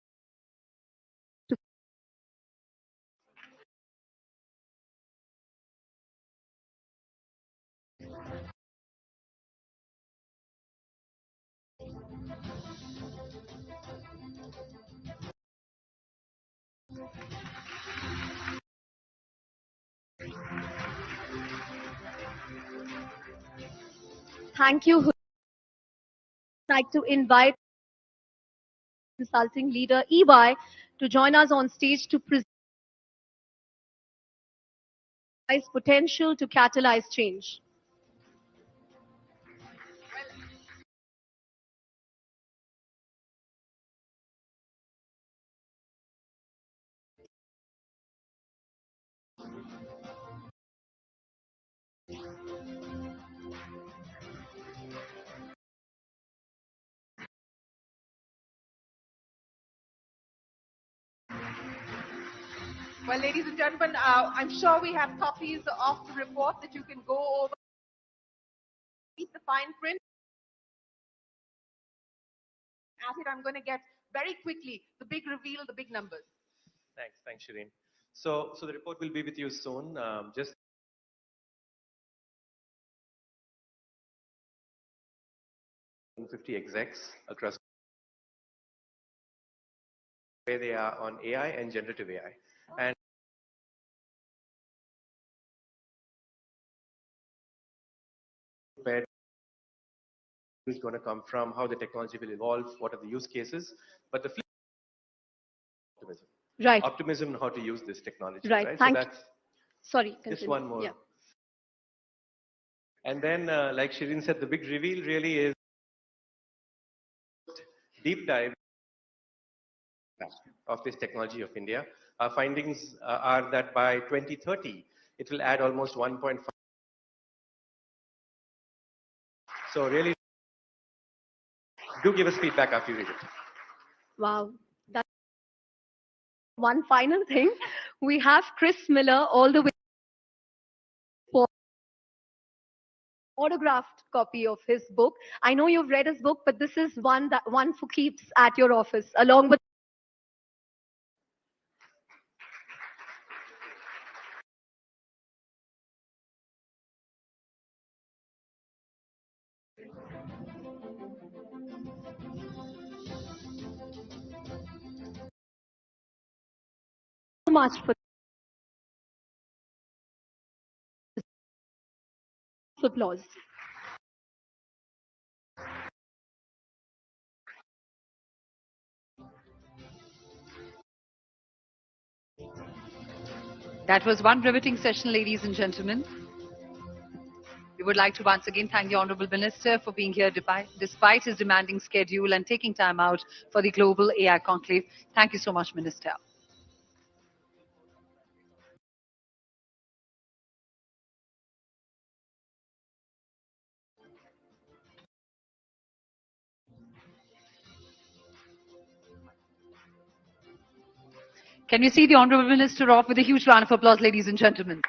Thank you. I'd like to invite consulting leader EY to join us on stage to present potential to catalyze change. Well, ladies and gentlemen, I'm sure we have copies of the report that you can go over. Read the fine print. At it, I'm going to get very quickly the big reveal, the big numbers. Thanks, Shireen. So the report will be with you soon. Just 50 execs across where they are on AI and generative AI. And where is going to come from, how the technology will evolve, what are the use cases, but the flip optimism. Right. Optimism on how to use this technology. Right. Right. Thank so you. that's Sorry. just Continue. one more. Yeah. And then, like Shireen said, the big reveal really is deep dive of this technology of India. Our findings are that by 2030, it will add almost 1.5. So really, do give us feedback after you read it. Wow. That's one final thing. We have Chris Miller all the way for autographed copy of his book. I know you've read his book, but this is one for keeps at your office, along with so much for applause. That was one riveting session, ladies and gentlemen. We would like to once again thank the Honorable Minister for being here despite his demanding schedule and taking time out for the Global AI Conclave. Thank you so much, Minister. Can we see the Honorable Minister off with a huge round of applause, ladies and gentlemen?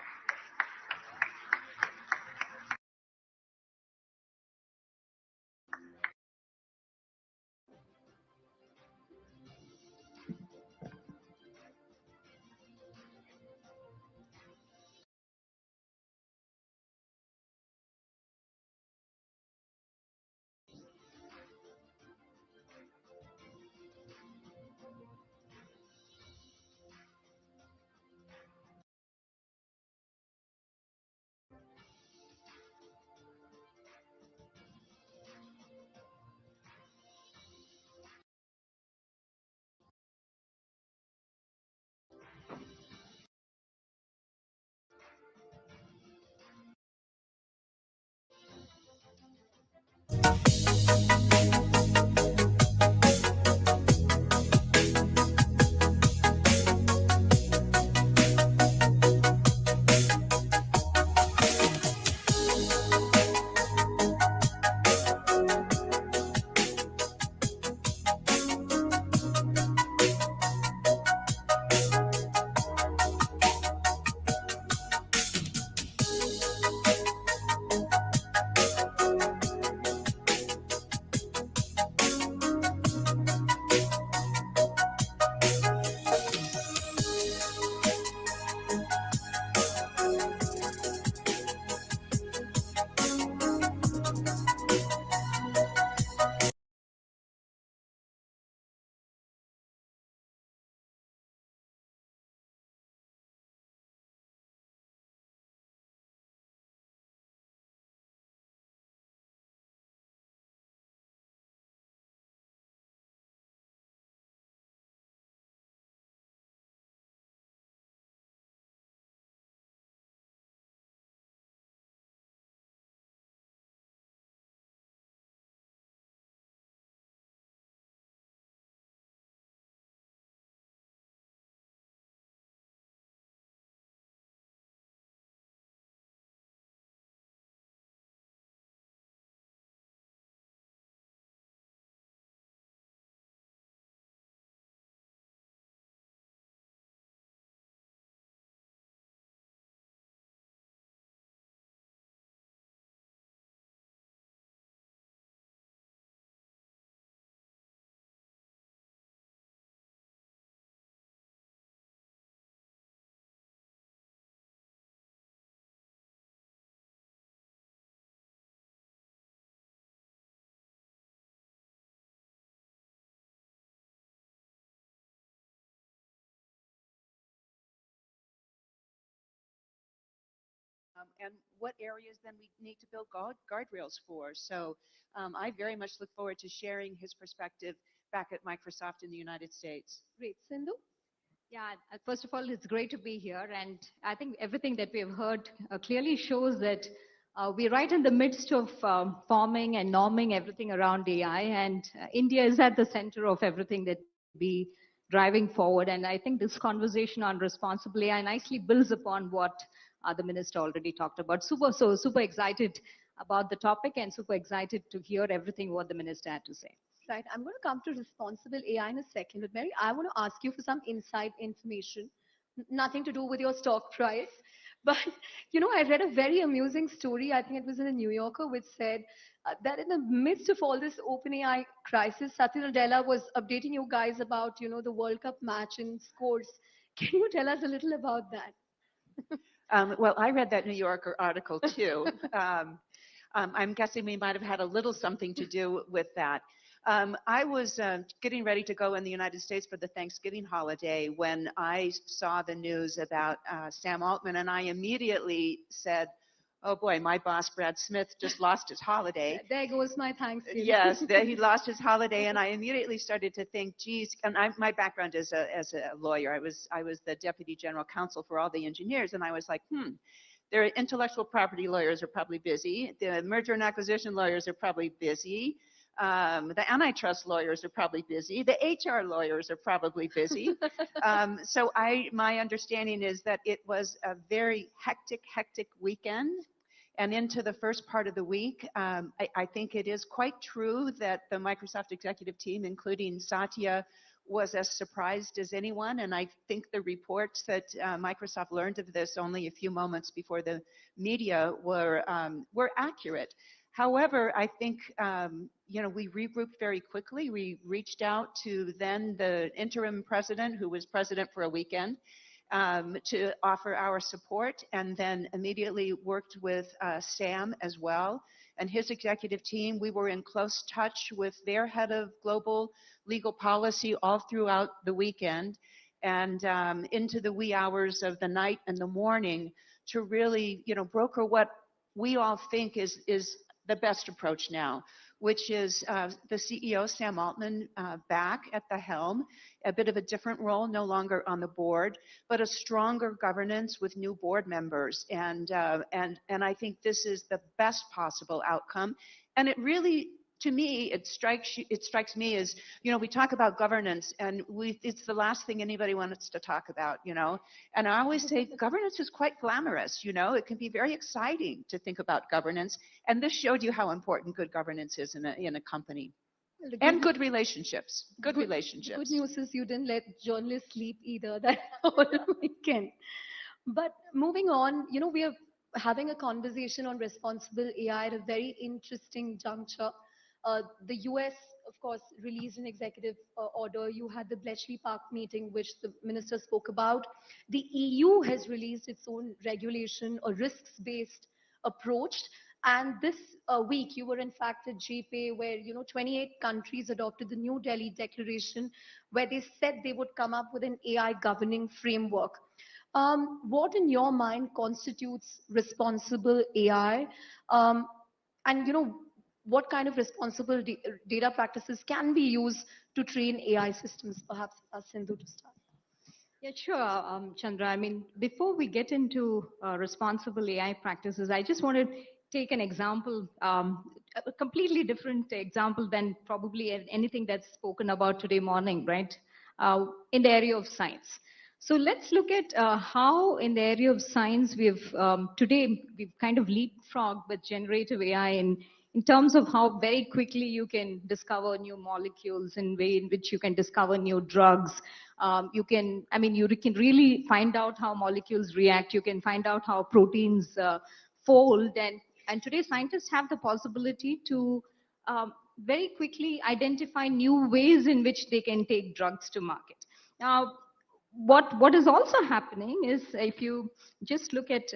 and what areas then we need to build guardrails for. So I very much look forward to sharing his perspective back at Microsoft in the United States. Great. Sindhu? Yeah, first of all, it's great to be here. And I think everything that we've heard clearly shows that we're right in the midst of forming and norming everything around AI. And India is at the center of everything that we driving forward. And I think this conversation on responsible AI nicely builds upon what the minister already talked about. Super excited about the topic and super excited to hear everything what the minister had to say. Right. I'm going to come to responsible AI in a second. But Mary, I want to ask you for some inside information. Nothing to do with your stock price. But, I read a very amusing story. I think it was in the New Yorker, which said that in the midst of all this OpenAI crisis, Satya Nadella was updating you guys about, the World Cup match and scores. Can you tell us a little about that? Well, I read that New Yorker article too. I'm guessing we might have had a little something to do with that. I was getting ready to go in the United States for the Thanksgiving holiday when I saw the news about Sam Altman, and I immediately said, oh boy, my boss, Brad Smith, just lost his holiday. There goes my Thanksgiving. Yes, he lost his holiday, and I immediately started to think, geez, and my background is as a lawyer. I was the deputy general counsel for all the engineers, and I was like, their intellectual property lawyers are probably busy. The merger and acquisition lawyers are probably busy. The antitrust lawyers are probably busy. The HR lawyers are probably busy. So my understanding is that it was a very hectic weekend. And into the first part of the week, I think it is quite true that the Microsoft executive team, including Satya, was as surprised as anyone. And I think the reports that Microsoft learned of this only a few moments before the media were accurate. However, I think, we regrouped very quickly. We reached out to then the interim president, who was president for a weekend, to offer our support, and then immediately worked with Sam as well and his executive team. We were in close touch with their head of global legal policy all throughout the weekend and into the wee hours of the night and the morning to really, broker what we all think is the best approach now, which is the CEO, Sam Altman, back at the helm, a bit of a different role, no longer on the board, but a stronger governance with new board members. And I think this is the best possible outcome. And it really, to me, it strikes me as, we talk about governance and it's the last thing anybody wants to talk about, And I always say governance is quite glamorous, It can be very exciting to think about governance. And this showed you how important good governance is in a company. And good relationships. Good relationships. Good news is you didn't let journalists sleep either that whole weekend. But moving on, we are having a conversation on responsible AI at a very interesting juncture. The US, of course, released an executive order. You had the Bletchley Park meeting, which the minister spoke about. The EU has released its own regulation, a risks-based approach. And this week, you were in fact at JPay, where 28 countries adopted the New Delhi Declaration, where they said they would come up with an AI governing framework. What, in your mind, constitutes responsible AI? And what kind of responsible data practices can be used to train AI systems? Perhaps Sindhu to start. Yeah, sure, Chandra. I mean, before we get into responsible AI practices, I just want to take an example, a completely different example than probably anything that's spoken about today morning, right? In the area of science. So let's look at how in the area of science today we've kind of leapfrogged with generative AI in terms of how very quickly you can discover new molecules and way in which you can discover new drugs. You can really find out how molecules react. You can find out how proteins fold. And today scientists have the possibility to very quickly identify new ways in which they can take drugs to market. Now, what is also happening is if you just look at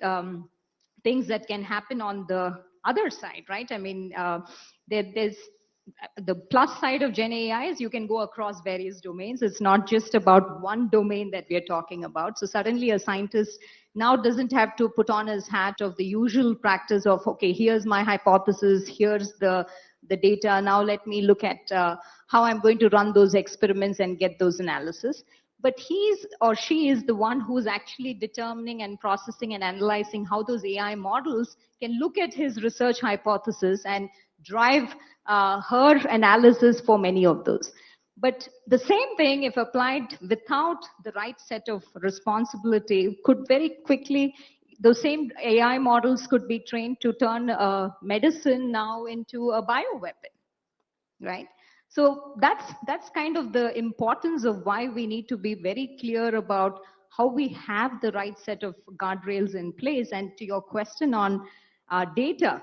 things that can happen on the other side, right? I mean, there's the plus side of Gen AI is you can go across various domains. It's not just about one domain that we're talking about. So suddenly a scientist now doesn't have to put on his hat of the usual practice of, okay, here's my hypothesis, here's the data. Now let me look at how I'm going to run those experiments and get those analysis. But he's or she is the one who's actually determining and processing and analyzing how those AI models can look at his research hypothesis and drive her analysis for many of those. But the same thing, if applied without the right set of responsibility, could very quickly, those same AI models could be trained to turn medicine now into a bioweapon, right? So that's kind of the importance of why we need to be very clear about how we have the right set of guardrails in place. And to your question on data,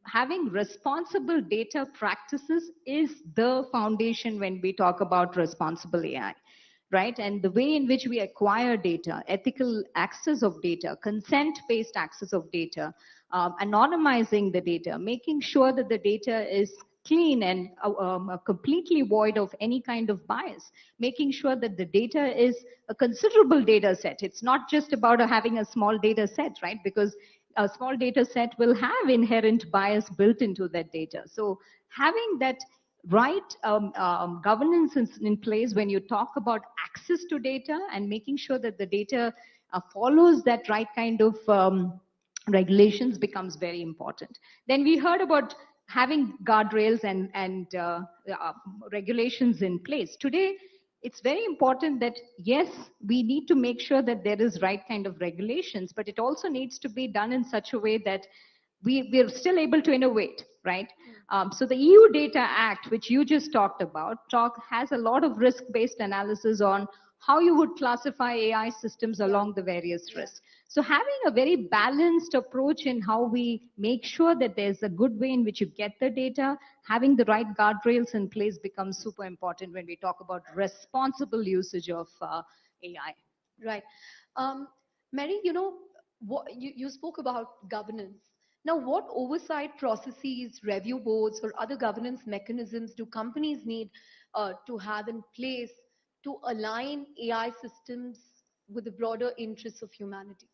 having responsible data practices is the foundation when we talk about responsible AI, right? And the way in which we acquire data, ethical access of data, consent-based access of data, anonymizing the data, making sure that the data is clean and completely void of any kind of bias, making sure that the data is a considerable data set. It's not just about having a small data set, right? Because a small data set will have inherent bias built into that data. So having that right governance in place when you talk about access to data and making sure that the data follows that right kind of regulations becomes very important. Then we heard about having guardrails and regulations in place. Today, it's very important that, yes, we need to make sure that there is right kind of regulations, but it also needs to be done in such a way that we're still able to innovate, right? So the EU Data Act, which you just talked about, has a lot of risk-based analysis on how you would classify AI systems along the various risks. So having a very balanced approach in how we make sure that there's a good way in which you get the data, having the right guardrails in place becomes super important when we talk about responsible usage of AI. Right. Mary, you spoke about governance. Now, what oversight processes, review boards, or other governance mechanisms do companies need to have in place to align AI systems with the broader interests of humanity?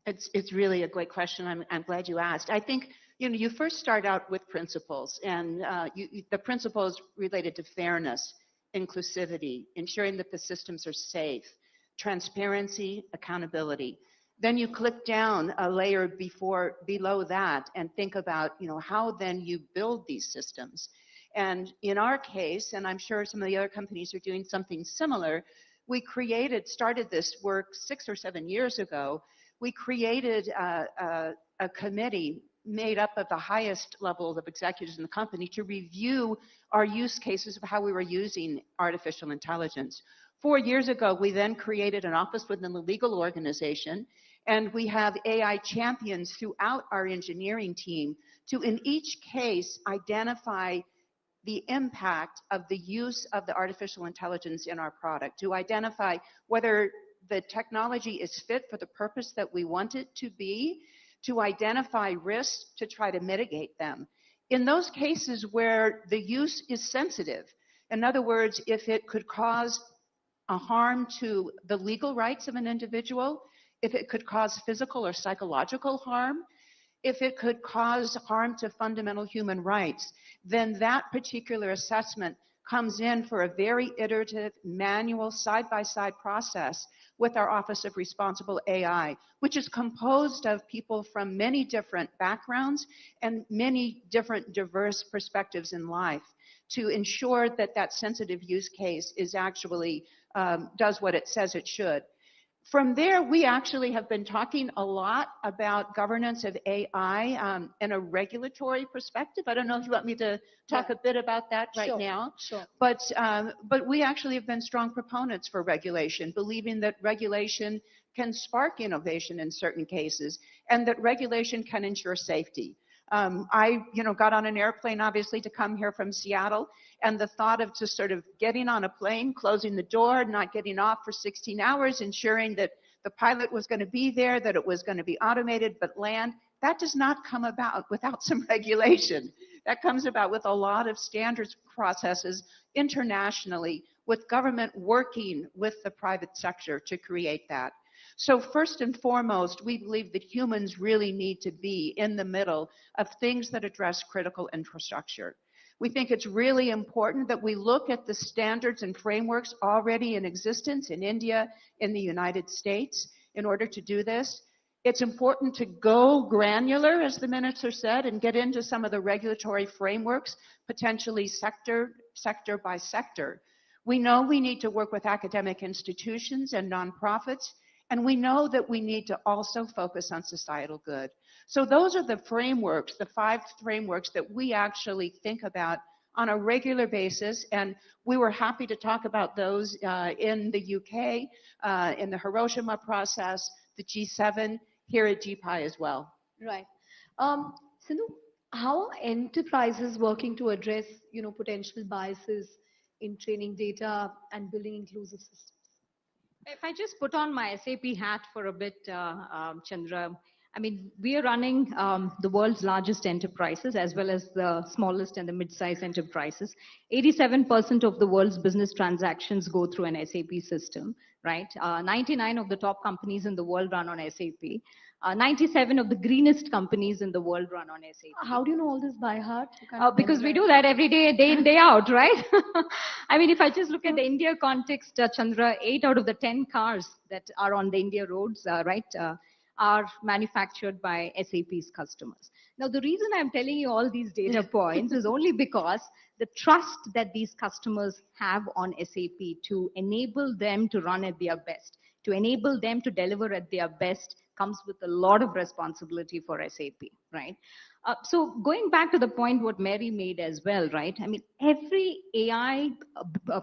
It's really a great question. I'm glad you asked. I think you first start out with principles, and the principles related to fairness, inclusivity, ensuring that the systems are safe, transparency, accountability. Then you click down a layer below that and think about how then you build these systems. And in our case, and I'm sure some of the other companies are doing something similar, we started this work 6 or 7 years ago. We created a committee made up of the highest level of executives in the company to review our use cases of how we were using artificial intelligence. 4 years ago, we then created an office within the legal organization, and we have AI champions throughout our engineering team to, in each case, identify the impact of the use of the artificial intelligence in our product, to identify whether the technology is fit for the purpose that we want it to be, to identify risks, to try to mitigate them. In those cases where the use is sensitive, in other words, if it could cause a harm to the legal rights of an individual, if it could cause physical or psychological harm, if it could cause harm to fundamental human rights, then that particular assessment comes in for a very iterative, manual, side-by-side process with our Office of Responsible AI, which is composed of people from many different backgrounds and many different diverse perspectives in life to ensure that that sensitive use case is actually does what it says it should. From there, we actually have been talking a lot about governance of AI in a regulatory perspective. I don't know if you want me to talk a bit about that right now. Sure. But we actually have been strong proponents for regulation, believing that regulation can spark innovation in certain cases, and that regulation can ensure safety. I got on an airplane, obviously, to come here from Seattle, and the thought of just sort of getting on a plane, closing the door, not getting off for 16 hours, ensuring that the pilot was going to be there, that it was going to be automated, but land, that does not come about without some regulation. That comes about with a lot of standards processes internationally, with government working with the private sector to create that. So first and foremost, we believe that humans really need to be in the middle of things that address critical infrastructure. We think it's really important that we look at the standards and frameworks already in existence in India, in the United States, in order to do this. It's important to go granular, as the minister said, and get into some of the regulatory frameworks, potentially sector by sector. We know we need to work with academic institutions and nonprofits, and we know that we need to also focus on societal good. So those are the frameworks, the 5 frameworks that we actually think about on a regular basis, and we were happy to talk about those in the UK, in the Hiroshima process, the G7, here at GPI as well. Right. Sindhu, how are enterprises working to address, potential biases in training data and building inclusive systems? If I just put on my SAP hat for a bit, Chandra, I mean, we are running the world's largest enterprises as well as the smallest and the mid-sized enterprises. 87% of the world's business transactions go through an SAP system, right? 99 of the top companies in the world run on SAP. 97 of the greenest companies in the world run on SAP. How do you know all this by heart? Because we do that every day, day in, day out, right? I mean, if I just look at the India context, Chandra, 8 out of the 10 cars that are on the India roads, are manufactured by SAP's customers. Now, the reason I'm telling you all these data points is only because the trust that these customers have on SAP to enable them to run at their best, to enable them to deliver at their best, comes with a lot of responsibility for SAP, right? So going back to the point what Mary made as well, right? I mean, every AI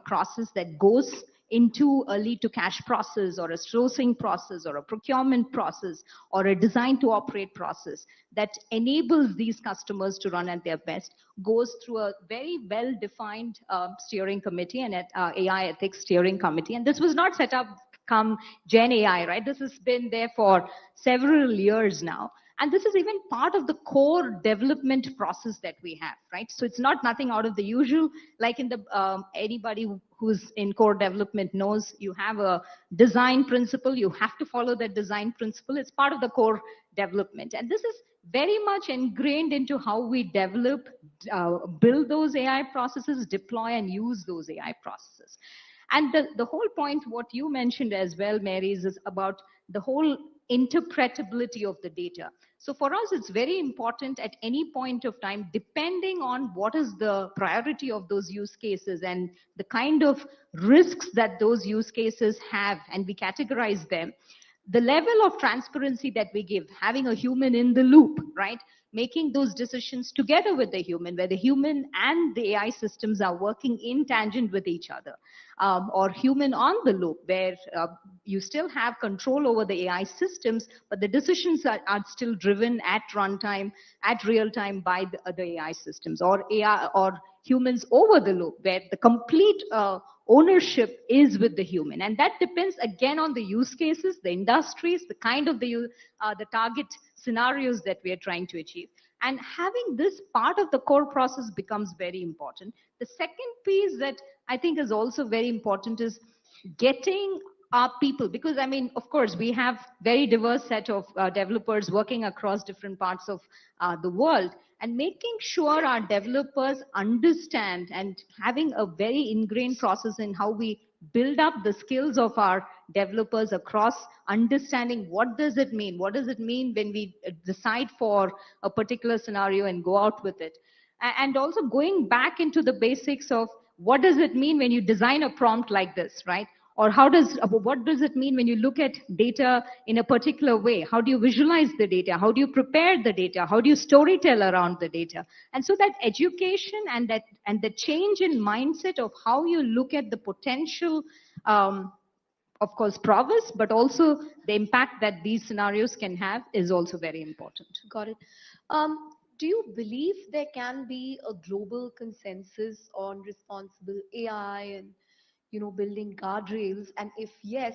process that goes into a lead to cash process or a sourcing process or a procurement process or a design to operate process that enables these customers to run at their best goes through a very well-defined steering committee and AI ethics steering committee. And this was not set up come Gen AI, right? This has been there for several years now. And this is even part of the core development process that we have, right? So it's not nothing out of the usual. Like in the anybody who's in core development knows you have a design principle. You have to follow that design principle. It's part of the core development. And this is very much ingrained into how we develop, build those AI processes, deploy and use those AI processes. And the whole point, what you mentioned as well, Mary, is about the whole interpretability of the data. So for us, it's very important at any point of time, depending on what is the priority of those use cases and the kind of risks that those use cases have, and we categorize them, the level of transparency that we give, having a human in the loop, right? Making those decisions together with the human, where the human and the AI systems are working in tangent with each other, or human on the loop, where you still have control over the AI systems, but the decisions are still driven at runtime, at real time by the AI systems, or AI or humans over the loop, where the complete ownership is with the human. And that depends again on the use cases, the industries, the kind of the target scenarios that we are trying to achieve. And having this part of the core process becomes very important. The second piece that I think is also very important is getting our people, because I mean, of course, we have very diverse set of developers working across different parts of the world, and making sure our developers understand and having a very ingrained process in how we build up the skills of our developers across understanding what does it mean? What does it mean when we decide for a particular scenario and go out with it? And also going back into the basics of what does it mean when you design a prompt like this, right? Or what does it mean when you look at data in a particular way? How do you visualize the data? How do you prepare the data? How do you storytell around the data? And so that education and the change in mindset of how you look at the potential, of course, prowess, but also the impact that these scenarios can have is also very important. Got it. Do you believe there can be a global consensus on responsible AI and building guardrails? And if yes,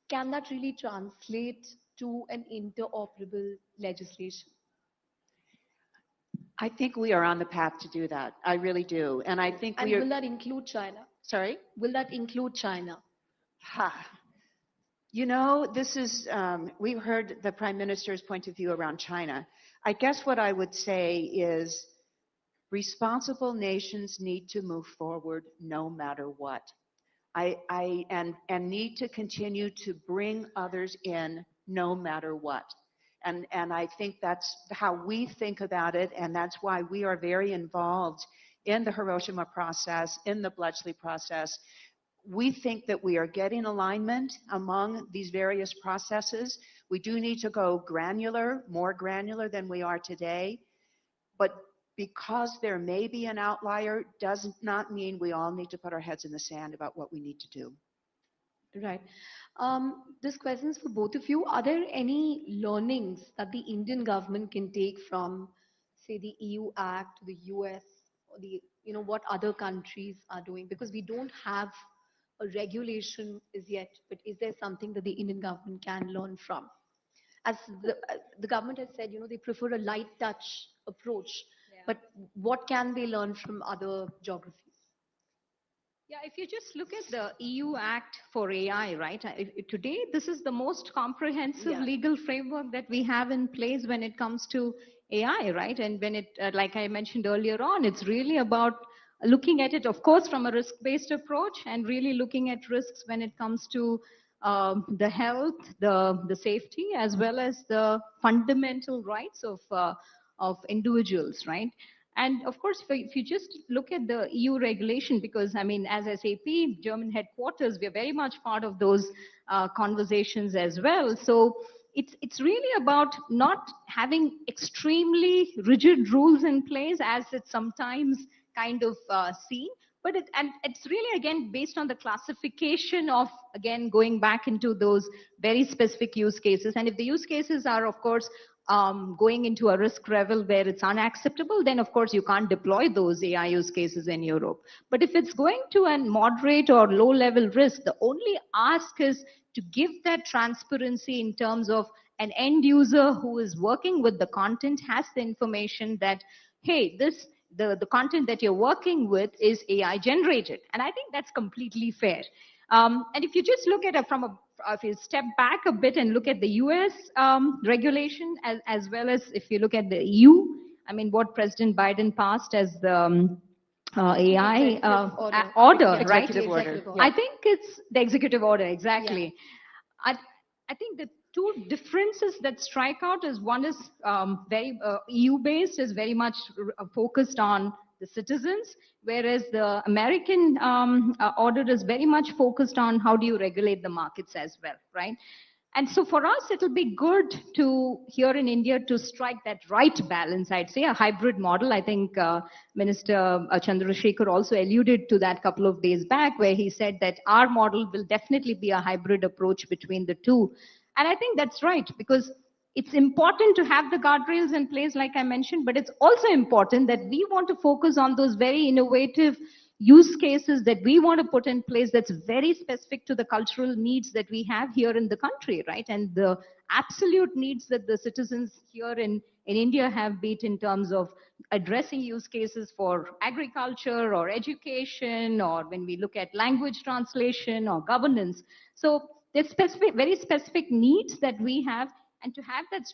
can that really translate to an interoperable legislation? I think we are on the path to do that. I really do. And I think And we are. will that include China? Sorry? Will that include China? Ha. You know, this is, we heard the Prime Minister's point of view around China. I guess what I would say is responsible nations need to move forward no matter what. And need to continue to bring others in no matter what. And I think that's how we think about it, and that's why we are very involved in the Hiroshima process, in the Bletchley process. We think that we are getting alignment among these various processes. We do need to go granular, more granular than we are today. But because there may be an outlier does not mean we all need to put our heads in the sand about what we need to do. Right. This question is for both of you. Are there any learnings that the Indian government can take from, say, the EU Act, the US, or the, what other countries are doing? Because we don't have a regulation as yet, but is there something that the Indian government can learn from? As the government has said, they prefer a light touch approach, but what can they learn from other geographies? Yeah, if you just look at the EU Act for AI, right? Today, this is the most comprehensive legal framework that we have in place when it comes to AI, right? And when it, like I mentioned earlier on, it's really about looking at it, of course, from a risk-based approach and really looking at risks when it comes to the health, the safety, as well as the fundamental rights of individuals, right? And of course, if you just look at the EU regulation, because I mean, as SAP, German headquarters, we are very much part of those conversations as well. So it's really about not having extremely rigid rules in place as it's sometimes kind of seen, but it's really, again, based on the classification of, again, going back into those very specific use cases. And if the use cases are, of course, going into a risk level where it's unacceptable, then of course you can't deploy those AI use cases in Europe. But if it's going to a moderate or low level risk, the only ask is to give that transparency in terms of an end user who is working with the content has the information that, hey, the content that you're working with is AI generated. And I think that's completely fair. And if you just look at it if you step back a bit and look at the US regulation, as well as if you look at the EU, I mean, what President Biden passed as the AI order, right? Executive order. I think it's the executive order, exactly. Yeah. I think the two differences that strike out is one is very EU-based, is very much focused on the citizens, whereas the American order is very much focused on how do you regulate the markets as well, right? And so for us, it'll be good to, here in India, to strike that right balance, I'd say, a hybrid model. I think Minister Chandrasekhar also alluded to that a couple of days back, where he said that our model will definitely be a hybrid approach between the two. And I think that's right, because it's important to have the guardrails in place, like I mentioned, but it's also important that we want to focus on those very innovative use cases that we want to put in place that's very specific to the cultural needs that we have here in the country, right? And the absolute needs that the citizens here in India have, be it in terms of addressing use cases for agriculture or education, or when we look at language translation or governance. So there's very specific needs that we have, and to have that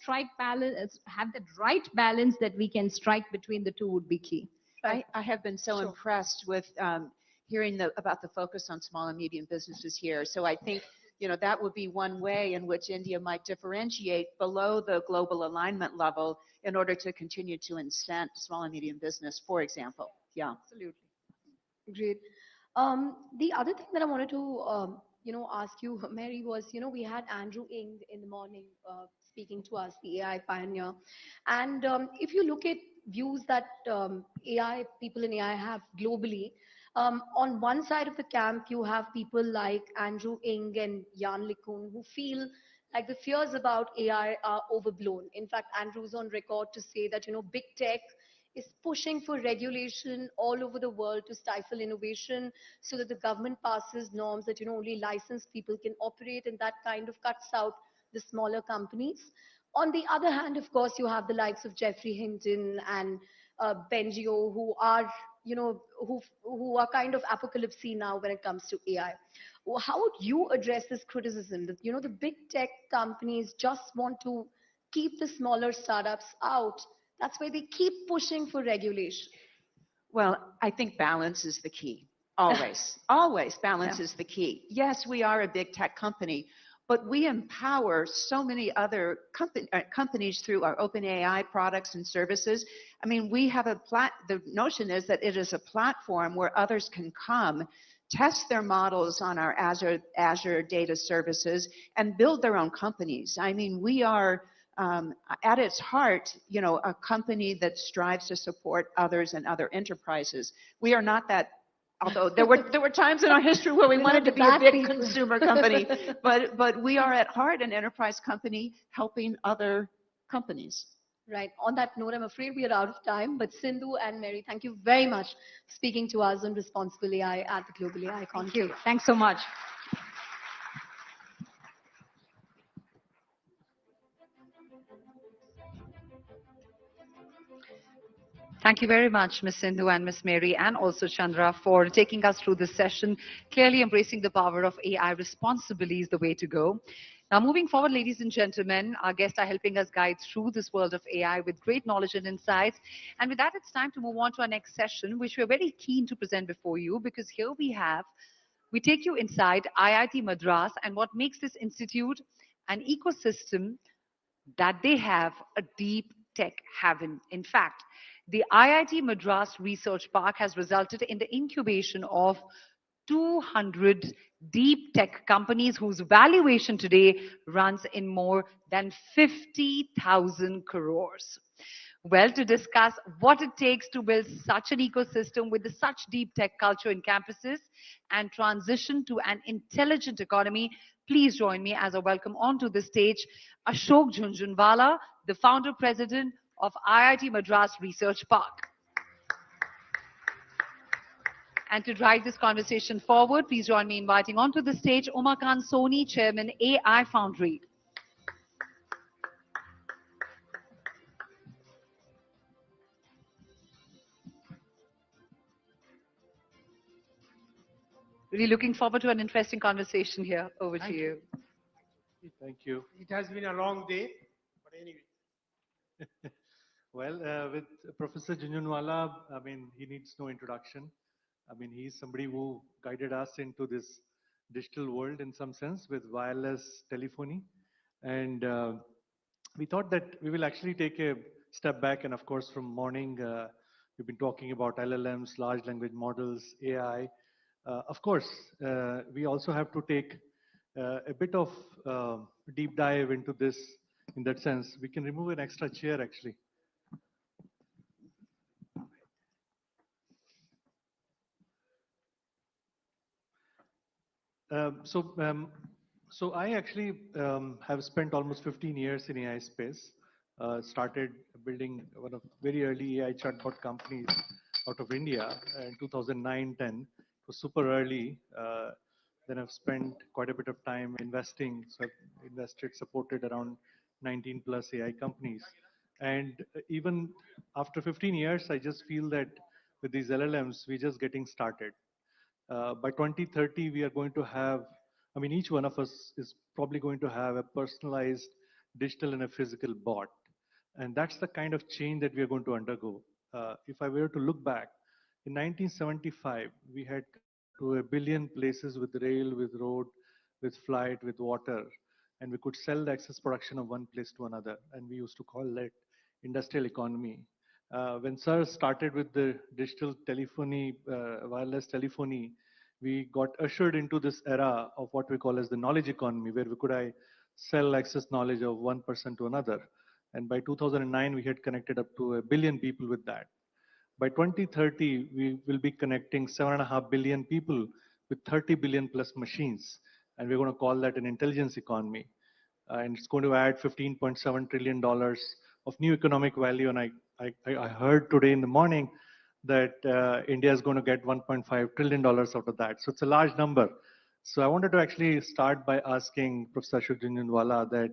have that right balance that we can strike between the two would be key. I have been so impressed with hearing about the focus on small and medium businesses here. So I think, that would be one way in which India might differentiate below the global alignment level in order to continue to incent small and medium business, for example. Yeah. Absolutely. Great. The other thing that I wanted to, ask you, Mary, was, we had Andrew Ng in the morning speaking to us, the AI pioneer. And if you look at views that people in AI have globally, on one side of the camp, you have people like Andrew Ng and Jan LeCun who feel like the fears about AI are overblown. In fact, Andrew's on record to say that, big tech is pushing for regulation all over the world to stifle innovation so that the government passes norms that, only licensed people can operate, and that kind of cuts out the smaller companies. On the other hand, of course, you have the likes of Jeffrey Hinton and Bengio, who are, who are kind of apocalypse now when it comes to AI. How would you address this criticism that, the big tech companies just want to keep the smaller startups out? That's why they keep pushing for regulation. Well, I think balance is the key. Always, always balance is the key. Yes, we are a big tech company, but we empower so many other companies through our open AI products and services. I mean, we have the notion is that it is a platform where others can come, test their models on our Azure data services, and build their own companies. I mean, we are, at its heart, a company that strives to support others and other enterprises. We are not that, although there were times in our history where we wanted to be a big consumer company, but we are at heart an enterprise company helping other companies. Right. On that note, I'm afraid we are out of time, but Sindhu and Mary, thank you very much for speaking to us on responsible AI at the Global AI Conclave. Thank you. Thanks so much. Thank you very much, Ms. Sindhu and Ms. Mary, and also Chandra, for taking us through this session. Clearly embracing the power of AI responsibly is the way to go. Now, moving forward, ladies and gentlemen, our guests are helping us guide through this world of AI with great knowledge and insights. And with that, it's time to move on to our next session, which we're very keen to present before you, because here we take you inside IIT Madras and what makes this institute an ecosystem that they have a deep tech haven. In fact, the IIT Madras Research Park has resulted in the incubation of 200 deep tech companies whose valuation today runs in more than 50,000 crores. Well, to discuss what it takes to build such an ecosystem with such deep tech culture in campuses and transition to an intelligent economy, please join me as I welcome onto the stage Ashok Jhunjhunwala, the founder president of IIT Madras Research Park. And to drive this conversation forward, please join me inviting onto the stage Umakant Soni, Chairman, AI Foundry. Really looking forward to an interesting conversation here. Over to you. Thank you. It has been a long day, but anyway. Well, with Professor Jhunjhunwala, I mean, he needs no introduction. I mean, he's somebody who guided us into this digital world in some sense with wireless telephony. And we thought that we will actually take a step back. And of course, from morning, we've been talking about LLMs, large language models, AI. Of course, we also have to take a bit of deep dive into this in that sense. We can remove an extra chair, actually. So I actually have spent almost 15 years in AI space. Started building one of very early AI chatbot companies out of India in 2009-10. It was super early. Then I've spent quite a bit of time investing. So I've invested, supported around 19 plus AI companies. And even after 15 years, I just feel that with these LLMs, we're just getting started. By 2030, we are going to have, I mean, each one of us is probably going to have a personalized digital and a physical bot. And that's the kind of change that we are going to undergo. If I were to look back, in 1975, we had to 1 billion places with rail, with road, with flight, with water. And we could sell the excess production of one place to another. And we used to call that industrial economy. When Sir started with the digital telephony, wireless telephony, we got ushered into this era of what we call as the knowledge economy, where we could sell excess knowledge of one person to another. And by 2009, we had connected up to 1 billion people with that. By 2030, we will be connecting 7.5 billion people with 30 billion plus machines. And we're going to call that an intelligence economy. And it's going to add $15.7 trillion of new economic value. And I heard today in the morning that India is going to get $1.5 trillion out of that. So it's a large number. So I wanted to actually start by asking Professor Ashok Jhunjhunwala that,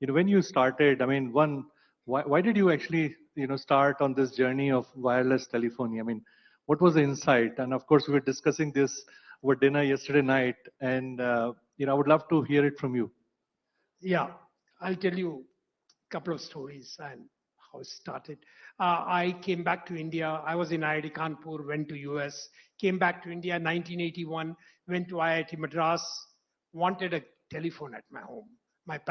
when you started, I mean, one Why did you actually, start on this journey of wireless telephony? I mean, what was the insight? And of course, we were discussing this over dinner yesterday night, and I would love to hear it from you. Yeah, I'll tell you a couple of stories and how it started. I came back to India. I was in IIT Kanpur, went to US, came back to India in 1981, went to IIT Madras, wanted a telephone at my home. My parents